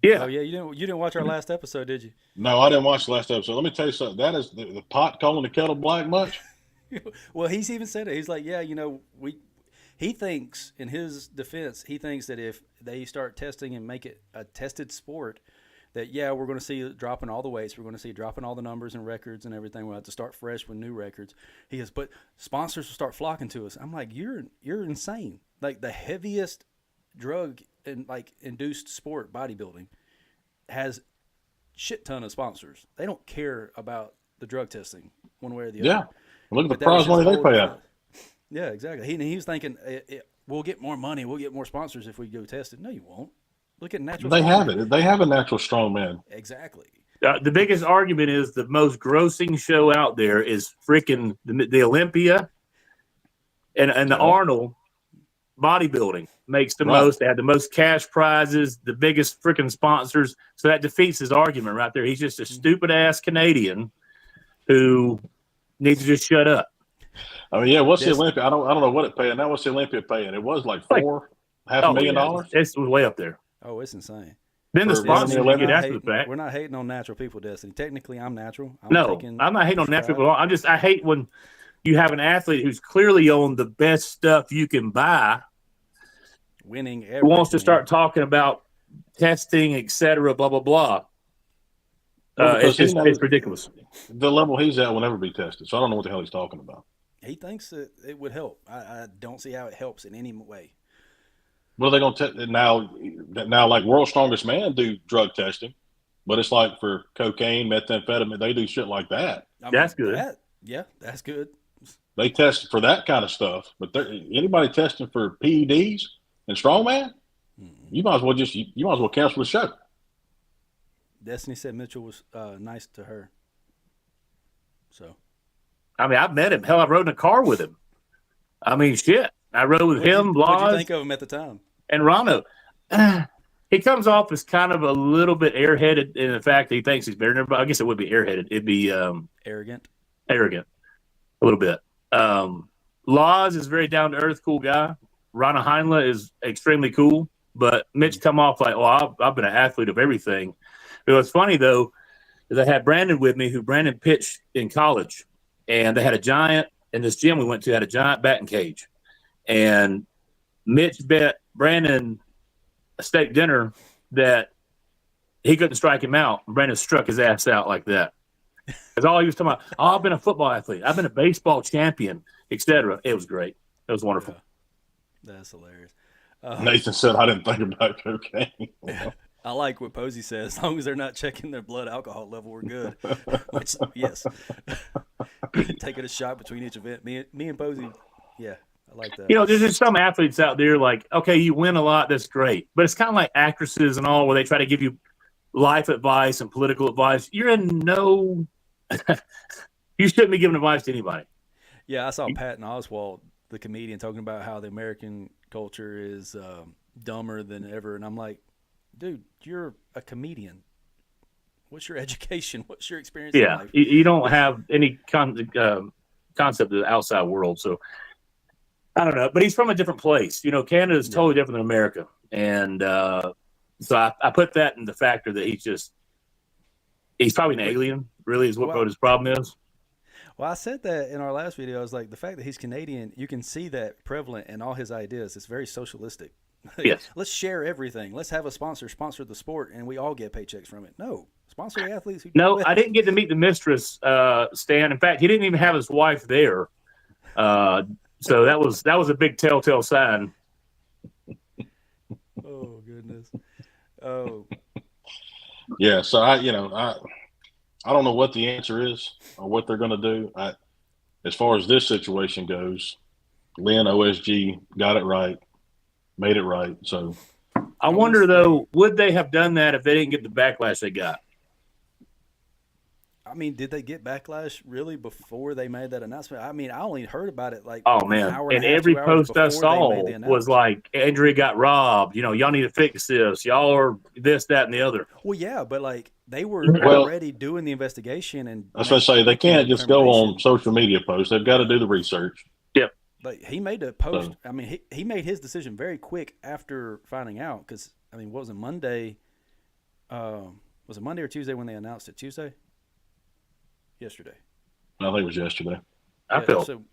Yeah. Oh yeah, you didn't watch our last episode, did you? No, I didn't watch the last episode. Let me tell you something. That is the pot calling the kettle black much. Well, he's even said it. He's like, yeah, he thinks, in his defense, he thinks that if they start testing and make it a tested sport, that, yeah, we're going to see dropping all the weights. We're going to see dropping all the numbers and records and everything. We'll have to start fresh with new records. He goes, but sponsors will start flocking to us. I'm like, you're insane. Like, the heaviest drug and induced sport, bodybuilding, has shit ton of sponsors. They don't care about the drug testing one way or the other. Yeah. Look at the prize money they pay out. Yeah, exactly. He was thinking, we'll get more money, we'll get more sponsors if we go test it. No, you won't. Look at natural. They have it. They have a natural strongman. Exactly. The biggest argument is the most grossing show out there is freaking the Olympia and the Arnold bodybuilding makes the most. They have the most cash prizes, the biggest freaking sponsors. So that defeats his argument right there. He's just a stupid ass Canadian who needs to just shut up. I mean, yeah. What's the Olympia? I don't know what it paying. Now what's the Olympia paying? It was like $500,000. It's way up there. Oh, it's insane. Then the sponsors get after the fact. We're not hating on natural people, Destiny. Technically, I'm natural. I'm not hating on natural people at all. I hate when you have an athlete who's clearly on the best stuff you can buy, winning everything, who wants to start talking about testing, etc., blah, blah, blah. It's ridiculous. The level he's at will never be tested, so I don't know what the hell he's talking about. He thinks that it would help. I don't see how it helps in any way. What are they going to test now? Like World's Strongest Man do drug testing, but it's like for cocaine, methamphetamine, they do shit like that. That's good. That's good. They test for that kind of stuff, but anybody testing for PEDs and strongman, you might as well cancel the show. Destiny said Mitchell was nice to her. So, I mean, I've met him. Hell, I rode in a car with him. I mean, shit. I rode with him, Laz. What did you think of him at the time? And Rano. He comes off as kind of a little bit airheaded in the fact that he thinks he's better than everybody. I guess it would be airheaded. It'd be arrogant. Arrogant. A little bit. Laz is very down-to-earth, cool guy. Rana Heinle is extremely cool. But Mitch come off like, I've been an athlete of everything. But what's funny, though, is I had Brandon with me, who Brandon pitched in college. And they had a giant, in this gym we went to, had a giant batting cage. And Mitch bet Brandon a steak dinner that he couldn't strike him out. Brandon struck his ass out like that. That's all he was talking about. Oh, I've been a football athlete. I've been a baseball champion, etc. It was great. It was wonderful. Yeah. That's hilarious. Nathan said, I didn't think about cocaine. I like what Posey says. As long as they're not checking their blood alcohol level, we're good. Which, yes. Taking a shot between each event. Me and Posey, yeah, I like that. You know, there's just some athletes out there like, okay, you win a lot, that's great. But it's kind of like actresses and all where they try to give you life advice and political advice. You're in no – you shouldn't be giving advice to anybody. Yeah, I saw Patton Oswalt, the comedian, talking about how the American culture is dumber than ever. And I'm like, dude, you're a comedian. What's your education? What's your experience in life? You don't have any concept of the outside world. So, I don't know. But he's from a different place. You know, Canada is totally different than America. And so I put that in the factor that he's probably an alien, really, is what his problem is. Well, I said that in our last video. I was like, the fact that he's Canadian, you can see that prevalent in all his ideas. It's very socialistic. Yes. Let's share everything. Let's have a sponsor the sport, and we all get paychecks from it. No, sponsor the athletes. No, I didn't get to meet the mistress, Stan. In fact, he didn't even have his wife there. So that was a big telltale sign. Oh goodness. Oh. Yeah. So I don't know what the answer is or what they're going to do. As far as this situation goes, Lynn OSG got it right. Made it right. So I wonder, though, would they have done that if they didn't get the backlash they got? I mean, did they get backlash really before they made that announcement? I mean, I only heard about it like an hour and every post I saw was like, Andrea got robbed. You know, y'all need to fix this. Y'all are this, that, and the other. Well, yeah, but like they were already doing the investigation. And I was going to say, they can't just go on social media posts. They've got to do the research. Yep. But he made a post. I mean, he made his decision very quick after finding out because, I mean, what was it, Monday? Was it Monday or Tuesday when they announced it? Tuesday? Yesterday. I think it was yesterday. So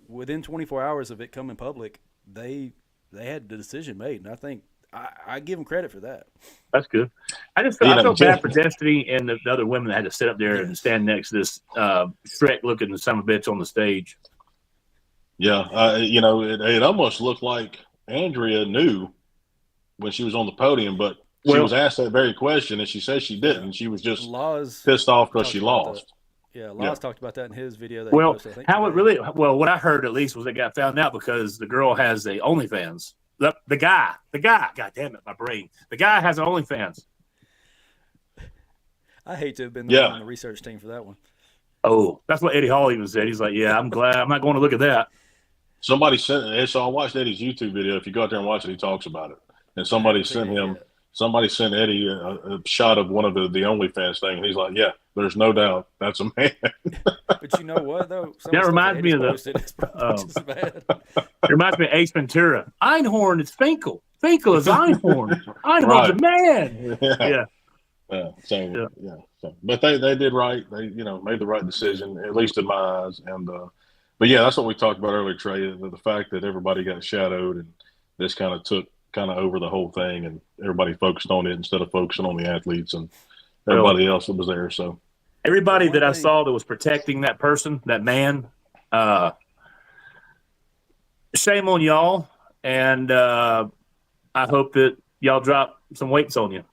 within 24 hours of it coming public, they had the decision made, and I think I give them credit for that. That's good. I felt bad for Destiny and the other women that had to sit up there and stand next to this Shrek-looking son of a bitch on the stage. Yeah, it almost looked like Andrea knew when she was on the podium, but she was asked that very question, and she said she didn't. She was just pissed off because she lost. Yeah, Laws talked about that in his video. What I heard at least was it got found out because the girl has a OnlyFans. The guy, God damn it, my brain. The guy has an OnlyFans. I hate to have been the one on the research team for that one. Oh, that's what Eddie Hall even said. He's like, yeah, I'm glad. I'm not going to look at that. Somebody sent it. So I watched Eddie's YouTube video. If you go out there and watch it, he talks about it. And somebody sent Eddie a shot of one of the OnlyFans thing, and he's like, yeah, there's no doubt that's a man. But you know what, though? That reminds me of it reminds me of Ace Ventura. Einhorn is Finkel. Finkel is Einhorn. Einhorn's a man. But they did right. They made the right decision, at least in my eyes. And but yeah, that's what we talked about earlier, Trey. The fact that everybody got shadowed and this kind of took over the whole thing, and everybody focused on it instead of focusing on the athletes and everybody else that was there. So everybody that I saw that was protecting that person, that man, shame on y'all, and I hope that y'all drop some weights on you.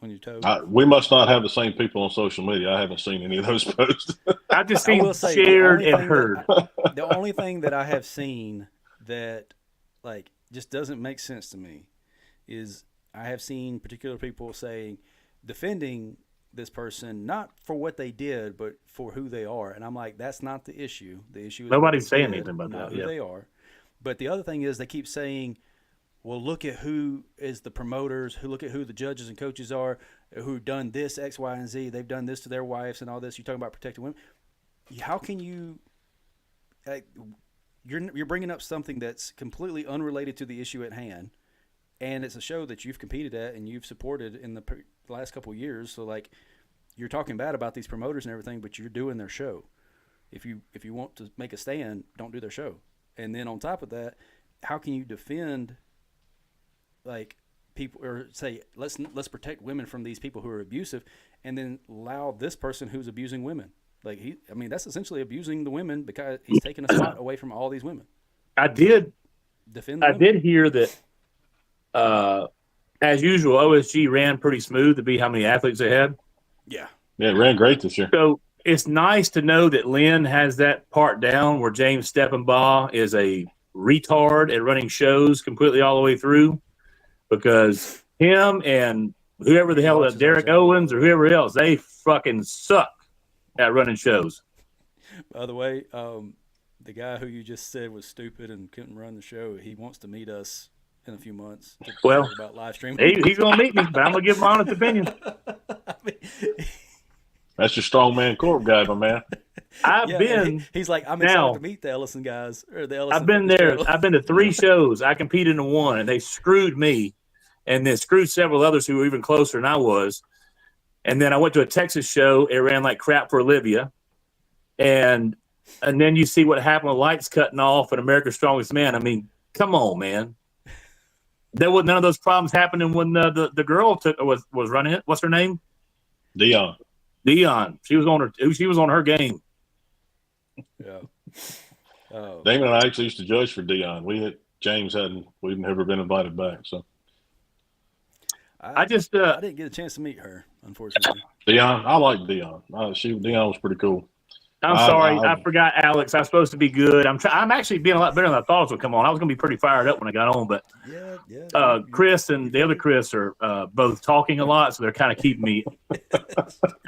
On your toes. We must not have the same people on social media. I haven't seen any of those posts. I've just seen shared and heard. The only thing that I have seen that just doesn't make sense to me is I have seen particular people defending this person not for what they did but for who they are, and I'm like, that's not the issue. The issue is nobody's saying anything about not that. Who they are. But the other thing is they keep saying, well, look at who is the promoters, look at who the judges and coaches are, who done this X, Y, and Z. They've done this to their wives and all this. You're talking about protecting women. How can you? You're bringing up something that's completely unrelated to the issue at hand, and it's a show that you've competed at and you've supported in the last couple of years. So you're talking bad about these promoters and everything, but you're doing their show. If you want to make a stand, don't do their show. And then on top of that, how can you defend like people or say let's protect women from these people who are abusive, and then allow this person who's abusing women? Like that's essentially abusing the women because he's taking a spot away from all these women. I did Defend the I women. did hear that as usual, OSG ran pretty smooth to be how many athletes they had. Yeah. Yeah, it ran great this year. So it's nice to know that Lynn has that part down where James Steppenbaugh is a retard at running shows completely all the way through, because him and whoever the hell, Derek Owens or whoever else, they fucking suck at running shows. By the way, the guy who you just said was stupid and couldn't run the show, he wants to meet us in a few months to talk about live streaming. He's going to meet me, but I'm going to give my honest opinion. That's your Strongman Corp guy, my man. He's like, I'm excited to meet the Ellison guys. Or the Ellison I've been there. I've been to 3 shows. I competed in 1, and they screwed me, and then screwed several others who were even closer than I was. And then I went to a Texas show. It ran like crap for Olivia. And then you see what happened with lights cutting off and America's Strongest Man. I mean, come on, man. There was none of those problems happening when the girl was running it. What's her name? Dion. She was on her game. Yeah. Damon and I actually used to judge for Dion. We'd never been invited back. So I didn't get a chance to meet her, unfortunately. Dion, I like Dion. Dion was pretty cool. I'm sorry, I forgot Alex. I'm supposed to be good. I'm actually being a lot better than I thought it would come on. I was going to be pretty fired up when I got on, but Chris and the other Chris are both talking a lot, so they're kind of keeping me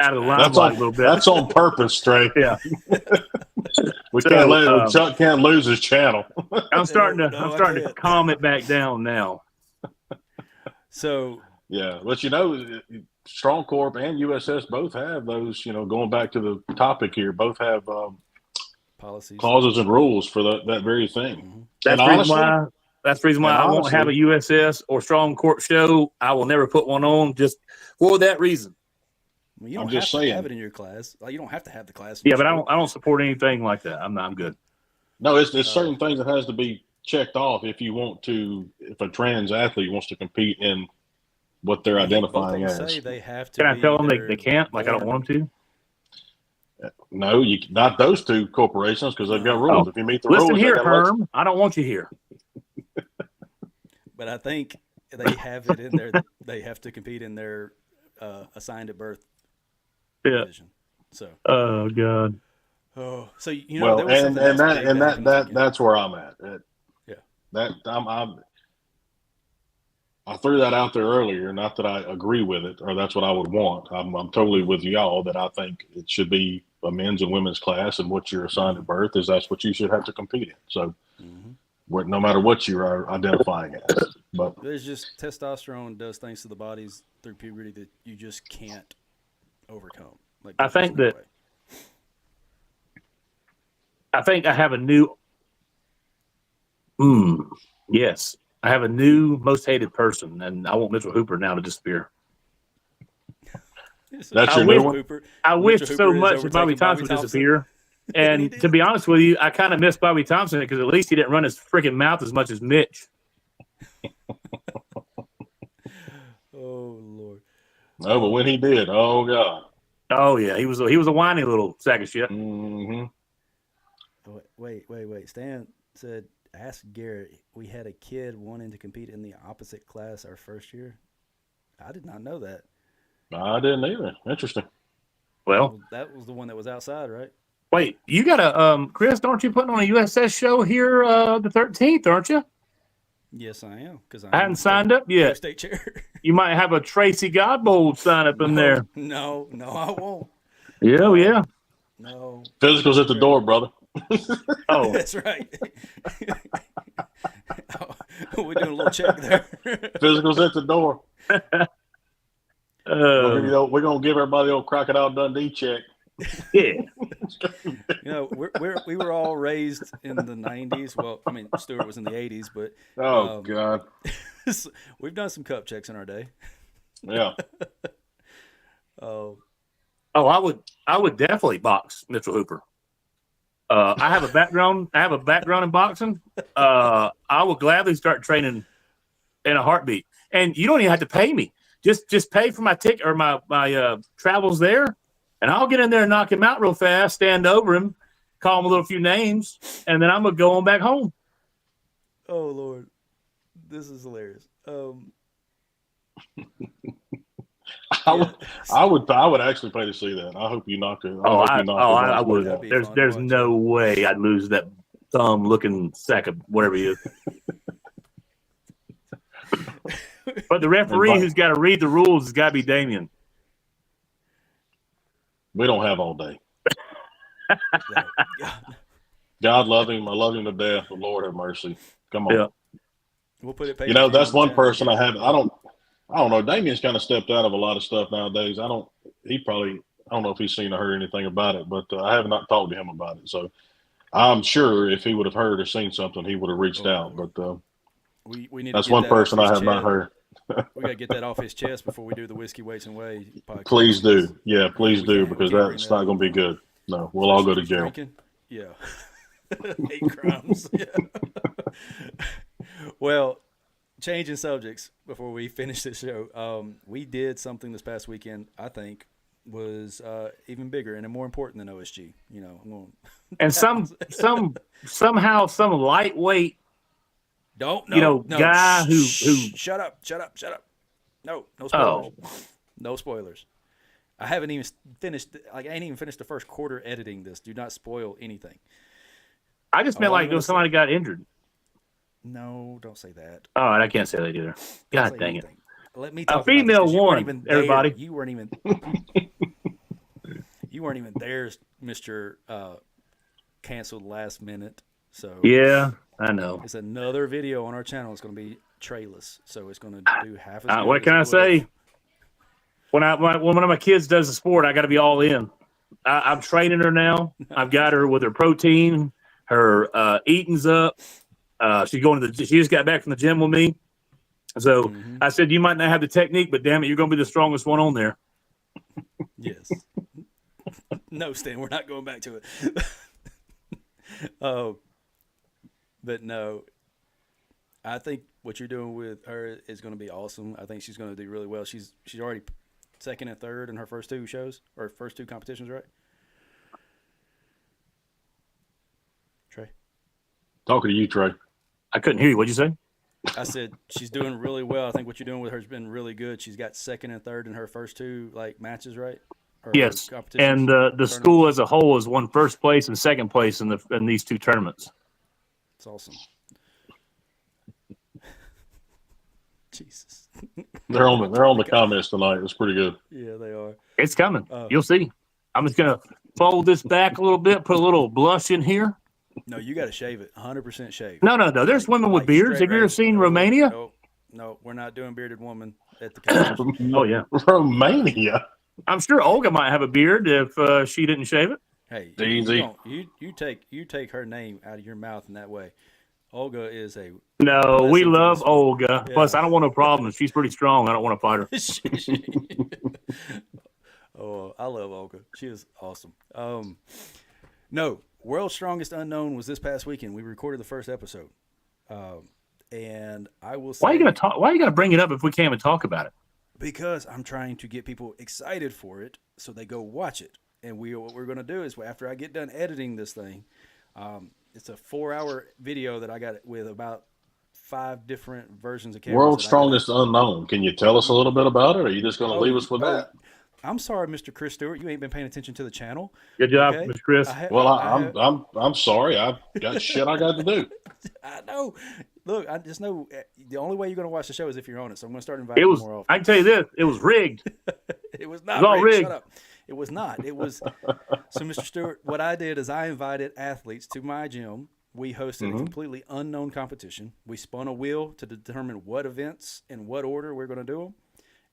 out of the limelight a little bit. That's on purpose, Trey. Yeah. Chuck can't lose his channel. I'm starting to calm it back down now. So yeah, but Strong Corp and USS both have those, going back to the topic here, both have policies, clauses and rules for that very thing. Mm-hmm. That's the reason why I won't have a USS or Strong Corp show. I will never put one on just for that reason. You don't have to have it in your class. Like, you don't have to have the class. Yeah, but I don't support anything like that. I'm good. No, it's certain things that has to be checked off if a trans athlete wants to compete in what they're identifying as. Say they have to. Can I tell them they can't? Like, I don't want them to? No, not those 2 corporations, because they've got rules. If you meet the rules, listen here, Herm. I don't want you here. But I think they have it in there. They have to compete in their assigned at birth division. So. Oh God. Oh, so that's where I'm at. I threw that out there earlier. Not that I agree with it, or that's what I would want. I'm totally with y'all that I think it should be a men's and women's class, and what you're assigned at birth that's what you should have to compete in. So, no matter what you are identifying as, but there's just testosterone does things to the bodies through puberty that you just can't overcome. Like, I think I have a new. Yes. I have a new most hated person, and I want Mitchell Hooper now to disappear. That's your new one? I wish so much that Bobby Thompson would disappear. And to be honest with you, I kind of miss Bobby Thompson because at least he didn't run his freaking mouth as much as Mitch. Oh, Lord. No, but when he did, oh, God. Oh, yeah. He was a whiny little sack of shit. Mm-hmm. Wait. Stan said, ask Garrett, we had a kid wanting to compete in the opposite class our first year. I did not know that. I didn't either. Interesting. Well, that was the one that was outside, right? Wait, you got a Chris, aren't you putting on a USS show here the 13th, aren't you? Yes, I am. Because I hadn't signed up yet. State chair. You might have a Tracy Godbold sign up in there. No, I won't. Yeah. No. Physical's at the door, brother. Oh, that's right. We're doing a little check there. Physical's at the door. We're gonna give everybody the old Crocodile Dundee check. Yeah. We were all raised in the 90s. Well, I mean, Stuart was in the 80s, but God, we've done some cup checks in our day. Yeah. I would definitely box Mitchell Hooper. I have a background. I have a background in boxing. I will gladly start training in a heartbeat. And you don't even have to pay me. Just pay for my ticket or my travels there, and I'll get in there and knock him out real fast. Stand over him, call him a little few names, and then I'm gonna go on back home. Oh Lord, this is hilarious. I would actually pay to see that. I hope you knock it. I would. That'd be There's fun to watch. no way I'd lose that thumb looking sack of whatever he is. But the referee who's got to read the rules has got to be Damien. We don't have all day. Yeah. God love him. I love him to death. But Lord have mercy. Come on. Yeah. We'll put it. That's one person I have. I don't know. Damien's kind of stepped out of a lot of stuff nowadays. I don't know if he's seen or heard anything about it, but I have not talked to him about it. So I'm sure if he would have heard or seen something, he would have reached out. But we need that's to get one that person off I his have not chest. heard. We got to get that off his chest before we do the Whiskey Weights and Whey podcast. Please do. Yeah, please We do, can't because bring that's that not up. going to be good. No, we'll all go to jail. Drinking? Yeah. Hate crimes. Yeah. Well, changing subjects before we finish this show. We did something this past weekend I think was even bigger and more important than OSG. You know, And somehow some lightweight guy who shut up. No spoilers. No spoilers. I haven't even finished. I ain't even finished the first quarter editing this. Do not spoil anything. I just meant like somebody got injured. No, don't say that. Oh, and I can't say that either. God dang it. Let me A talk female about this, 'cause you weren't won, even there. everybody. You weren't even there, Mr. Canceled last minute. So Yeah, I know. it's another video on our channel. It's going to be trailers, so it's going to do half as good. What as can it I would've. say? When one of my kids does a sport, I got to be all in. I'm training her now. I've got her with her protein, her eating's up. She just got back from the gym with me. So I said, you might not have the technique, but damn it, you're going to be the strongest one on there. Yes. No, Stan, we're not going back to it. But no, I think what you're doing with her is going to be awesome. I think she's going to do really well. She's already second and third in her first two shows or first two competitions, right? Trey? Talking to you, Trey. I couldn't hear you. What'd you say? I said she's doing really well. I think what you're doing with her has been really good. She's got second and third in her first two matches, right? Or Yes. competitions, And the tournaments. school as a whole has won first place and second place in these two tournaments. It's awesome. Jesus. They're on the comments tonight. It's pretty good. Yeah, they are. It's coming. You'll see. I'm just going to fold this back a little bit, put a little blush in here. No, you got to shave it. 100% shave. No. There's women with beards. straight Have you ever razor. seen No, Romania? No, we're not doing bearded woman at the competition. Oh, yeah. Romania. I'm sure Olga might have a beard if she didn't shave it. Hey, Easy. you take her name out of your mouth in that way. Olga is a No, we blessing to love this world. Olga. Yeah. Plus, I don't want no problems. She's pretty strong. I don't want to fight her. Oh, I love Olga. She is awesome. No, World's Strongest Unknown was this past weekend. We recorded the first episode, and I will say, Why are you gonna bring it up if we can't even talk about it? because I'm trying to get people excited for it, so they go watch it. And what we're going to do is after I get done editing this thing, it's a 4-hour video that I got with about 5 different versions of cameras. World's Strongest Unknown. Can you tell us a little bit about it, or are you just going to leave us with that? I'm sorry, Mr. Chris Stewart. You ain't been paying attention to the channel. Good job, Okay? Mr. Chris. I'm sorry. I've got shit I got to do. I know. Look, I just know the only way you're going to watch the show is if you're on it. So I'm going to start inviting It you was. more often. I can tell you this. It was rigged. It was not It was all rigged. Shut up. It was not. It was. So, Mr. Stewart, what I did is I invited athletes to my gym. We hosted a completely unknown competition. We spun a wheel to determine what events and what order we're going to do them.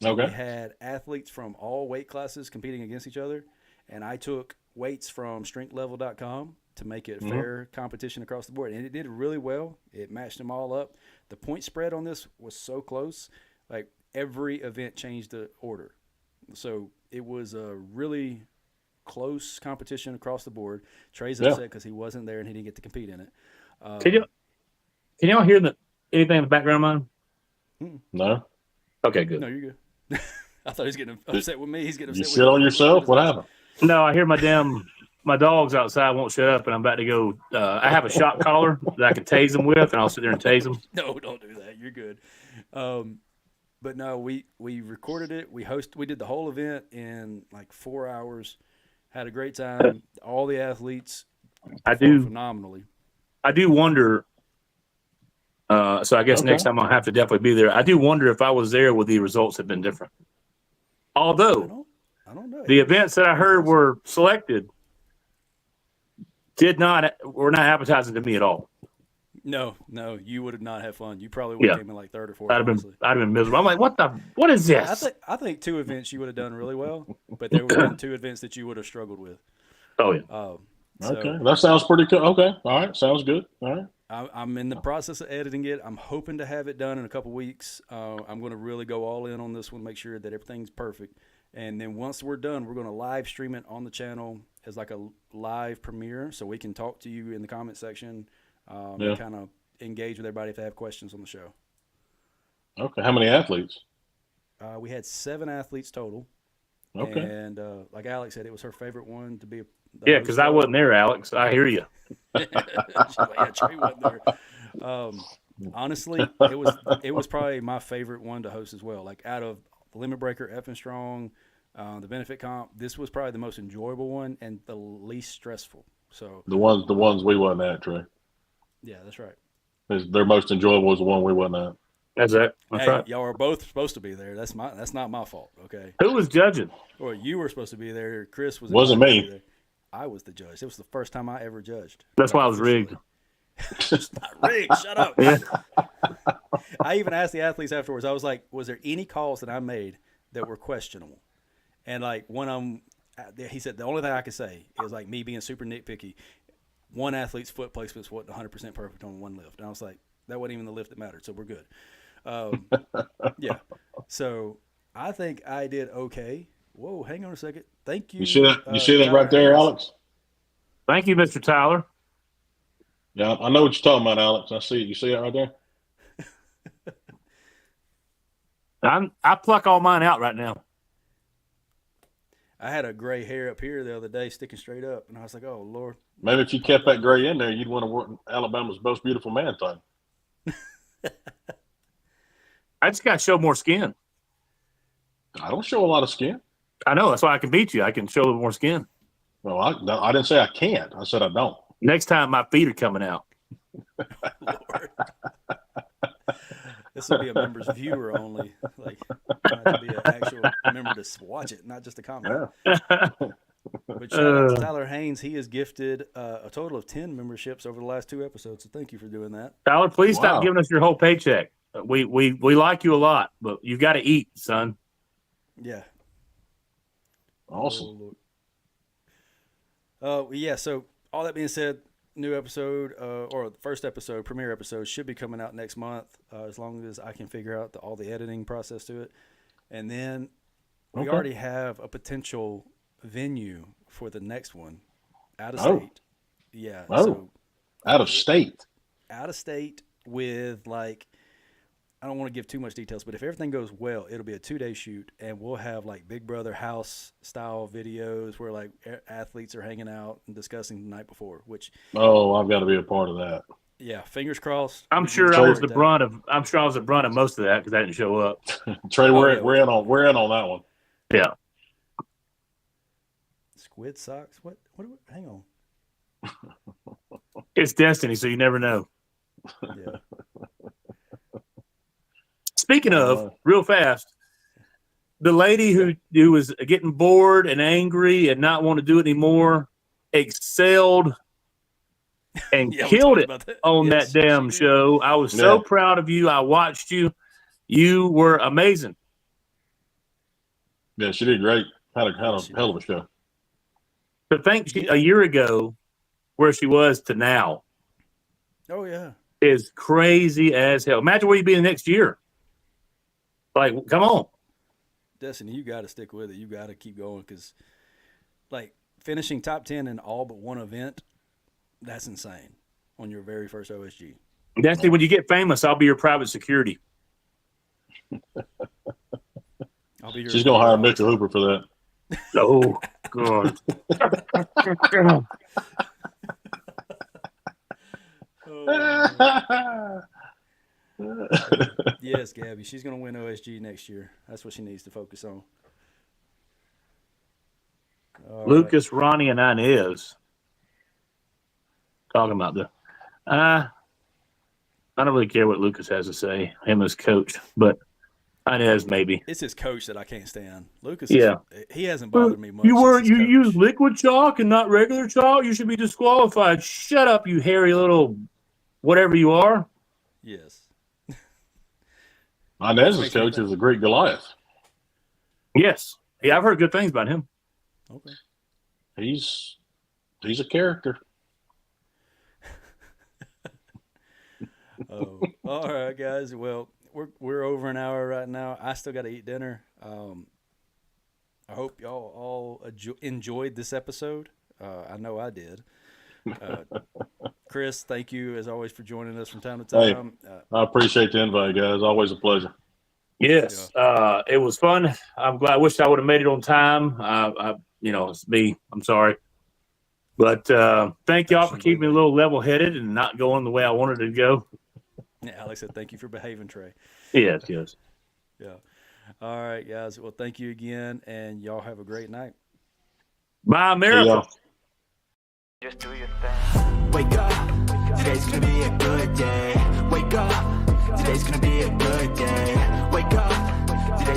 So Okay. We had athletes from all weight classes competing against each other, and I took weights from strengthlevel.com to make it a fair competition across the board. And it did really well. It matched them all up. The point spread on this was so close. Like every event changed the order. So it was a really close competition across the board. Trey's Yeah. upset because he wasn't there and he didn't get to compete in it. Can y'all hear anything in the background, man? No. Okay, good. No, you're good. I thought he was getting upset with me. He's getting upset You with shit on yourself? What happened? No, I hear my dogs outside won't shut up, and I'm about to go. I have a shock collar that I can tase them with, and I'll sit there and tase them. No, don't do that. You're good. But no, we recorded it. We did the whole event in like 4 hours. Had a great time. All the athletes performed phenomenally. I do wonder. So I guess next time I'll have to definitely be there. I do wonder if I was there, would the results have been different? Although I don't know. the events that I heard were selected were not appetizing to me at all. No, you would have not had fun. You probably would have came in like third or fourth. I'd have been miserable. I'm like, what is this? I think 2 events you would have done really well, but there were 2 events that you would have struggled with. Oh yeah. Okay, that sounds pretty good. Okay, all right, sounds good. All right. I'm in the process of editing it. I'm hoping to have it done in a couple weeks. I'm going to really go all in on this one, make sure that everything's perfect. And then once we're done, we're going to live stream it on the channel as like a live premiere, so we can talk to you in the comment section and kind of engage with everybody if they have questions on the show. Okay, how many athletes? We had 7 athletes total. Okay. And like Alex said, it was her favorite one to be. Yeah, because I wasn't there, Alex. I hear you. Yeah, Trey wasn't there. Honestly, it was probably my favorite one to host as well. Like out of the Limit Breaker, F and Strong, the Benefit Comp, this was probably the most enjoyable one and the least stressful. So the ones we wasn't at, Trey. Yeah, that's right. Their most enjoyable was the one we wasn't at. That's it. That's right. Y'all are both supposed to be there. That's not my fault. Okay. Who was judging? Well, you were supposed to be there. Chris was. Wasn't me. I was the judge. It was the first time I ever judged. That's why I was rigged. It's not rigged. Shut up. Yeah. I even asked the athletes afterwards. I was like, "Was there any calls that I made that were questionable?" And like one of them, he said the only thing I could say is like me being super nitpicky. One athlete's foot placement wasn't 100% perfect on one lift, and I was like, that wasn't even the lift that mattered, so we're good. Yeah. So I think I did okay. Whoa, hang on a second. Thank you. You see that? You see that right there, Alex? Thank you, Mr. Tyler. Yeah, I know what you're talking about, Alex. I see it. You see it right there? I pluck all mine out right now. I had a gray hair up here the other day sticking straight up, and I was like, oh, Lord. Maybe if you kept that gray in there, you'd want to work Alabama's most beautiful man thing. I just got to show more skin. I don't show a lot of skin. I know. That's why I can beat you. I can show more skin. No, I didn't say I can't. I said I don't. Next time, my feet are coming out. Lord. This will be a member's viewer only. Like, to be an actual member to watch it, not just a comment. Yeah. But shout out to Tyler Haynes. He has gifted a total of 10 memberships over the last 2 episodes, so thank you for doing that. Tyler, please stop giving us your whole paycheck. We like you a lot, but you got to eat, son. Yeah. Awesome. Yeah, so all that being said, new episode, or the first episode, premiere episode, should be coming out next month, as long as I can figure out all the editing process to it. And then we already have a potential venue for the next one out of state. Yeah. So out of state. Out of state with like, I don't want to give too much details, but if everything goes well, it'll be a 2-day shoot, and we'll have like Big Brother house style videos where like athletes are hanging out and discussing the night before. Which I've got to be a part of that. Yeah, fingers crossed. I'm sure I was the brunt of most of that because I didn't show up. Trey, we're in on that one. Yeah. Squid socks. What? Hang on. It's destiny, so you never know. Yeah. Speaking of, real fast, the lady who was getting bored and angry and not want to do it anymore excelled and killed it on that damn show. I was so proud of you. I watched you. You were amazing. Yeah, she did great. Had a hell of a show. To think a year ago where she was to now. Oh, yeah. Is crazy as hell. Imagine where you'd be the next year. Like, come on. Destiny, you got to stick with it. You got to keep going because, like, finishing top 10 in all but one event, that's insane on your very first OSG. Destiny, when you get famous, I'll be your private security. I'll be your She's going to hire Mitchell Hooper for that. Oh, God. Yes, Gabby. She's going to win OSG next year. That's what she needs to focus on. All Lucas, Ronnie, and Inez talking about I don't really care what Lucas has to say, him as coach, but Inez maybe. It's his coach that I can't stand. Lucas, he hasn't Well, bothered me much. You since his coach. use liquid chalk and not regular chalk. You should be disqualified. Shut up, you hairy little whatever you are. Yes. Inez's coach is a Greek Goliath. Yes. Yeah, I've heard good things about him. Okay. He's a character. Oh, all right, guys. Well, we're over an hour right now. I still got to eat dinner. I hope y'all all enjoyed this episode. I know I did. Chris, thank you as always for joining us from time to time. I appreciate the invite, guys. Always a pleasure. Yes, it was fun. I'm glad. I wish I would have made it on time. It's me. I'm sorry. But thank y'all for keeping me a little level-headed and not going the way I wanted it to go. Yeah, Alex said thank you for behaving, Trey. Yes. Yeah. All right, guys. Well, thank you again, and y'all have a great night. Bye, America. Just do your thing. Wake up. Today's gonna be a good day. Wake up. Today's gonna be a good day. Wake up.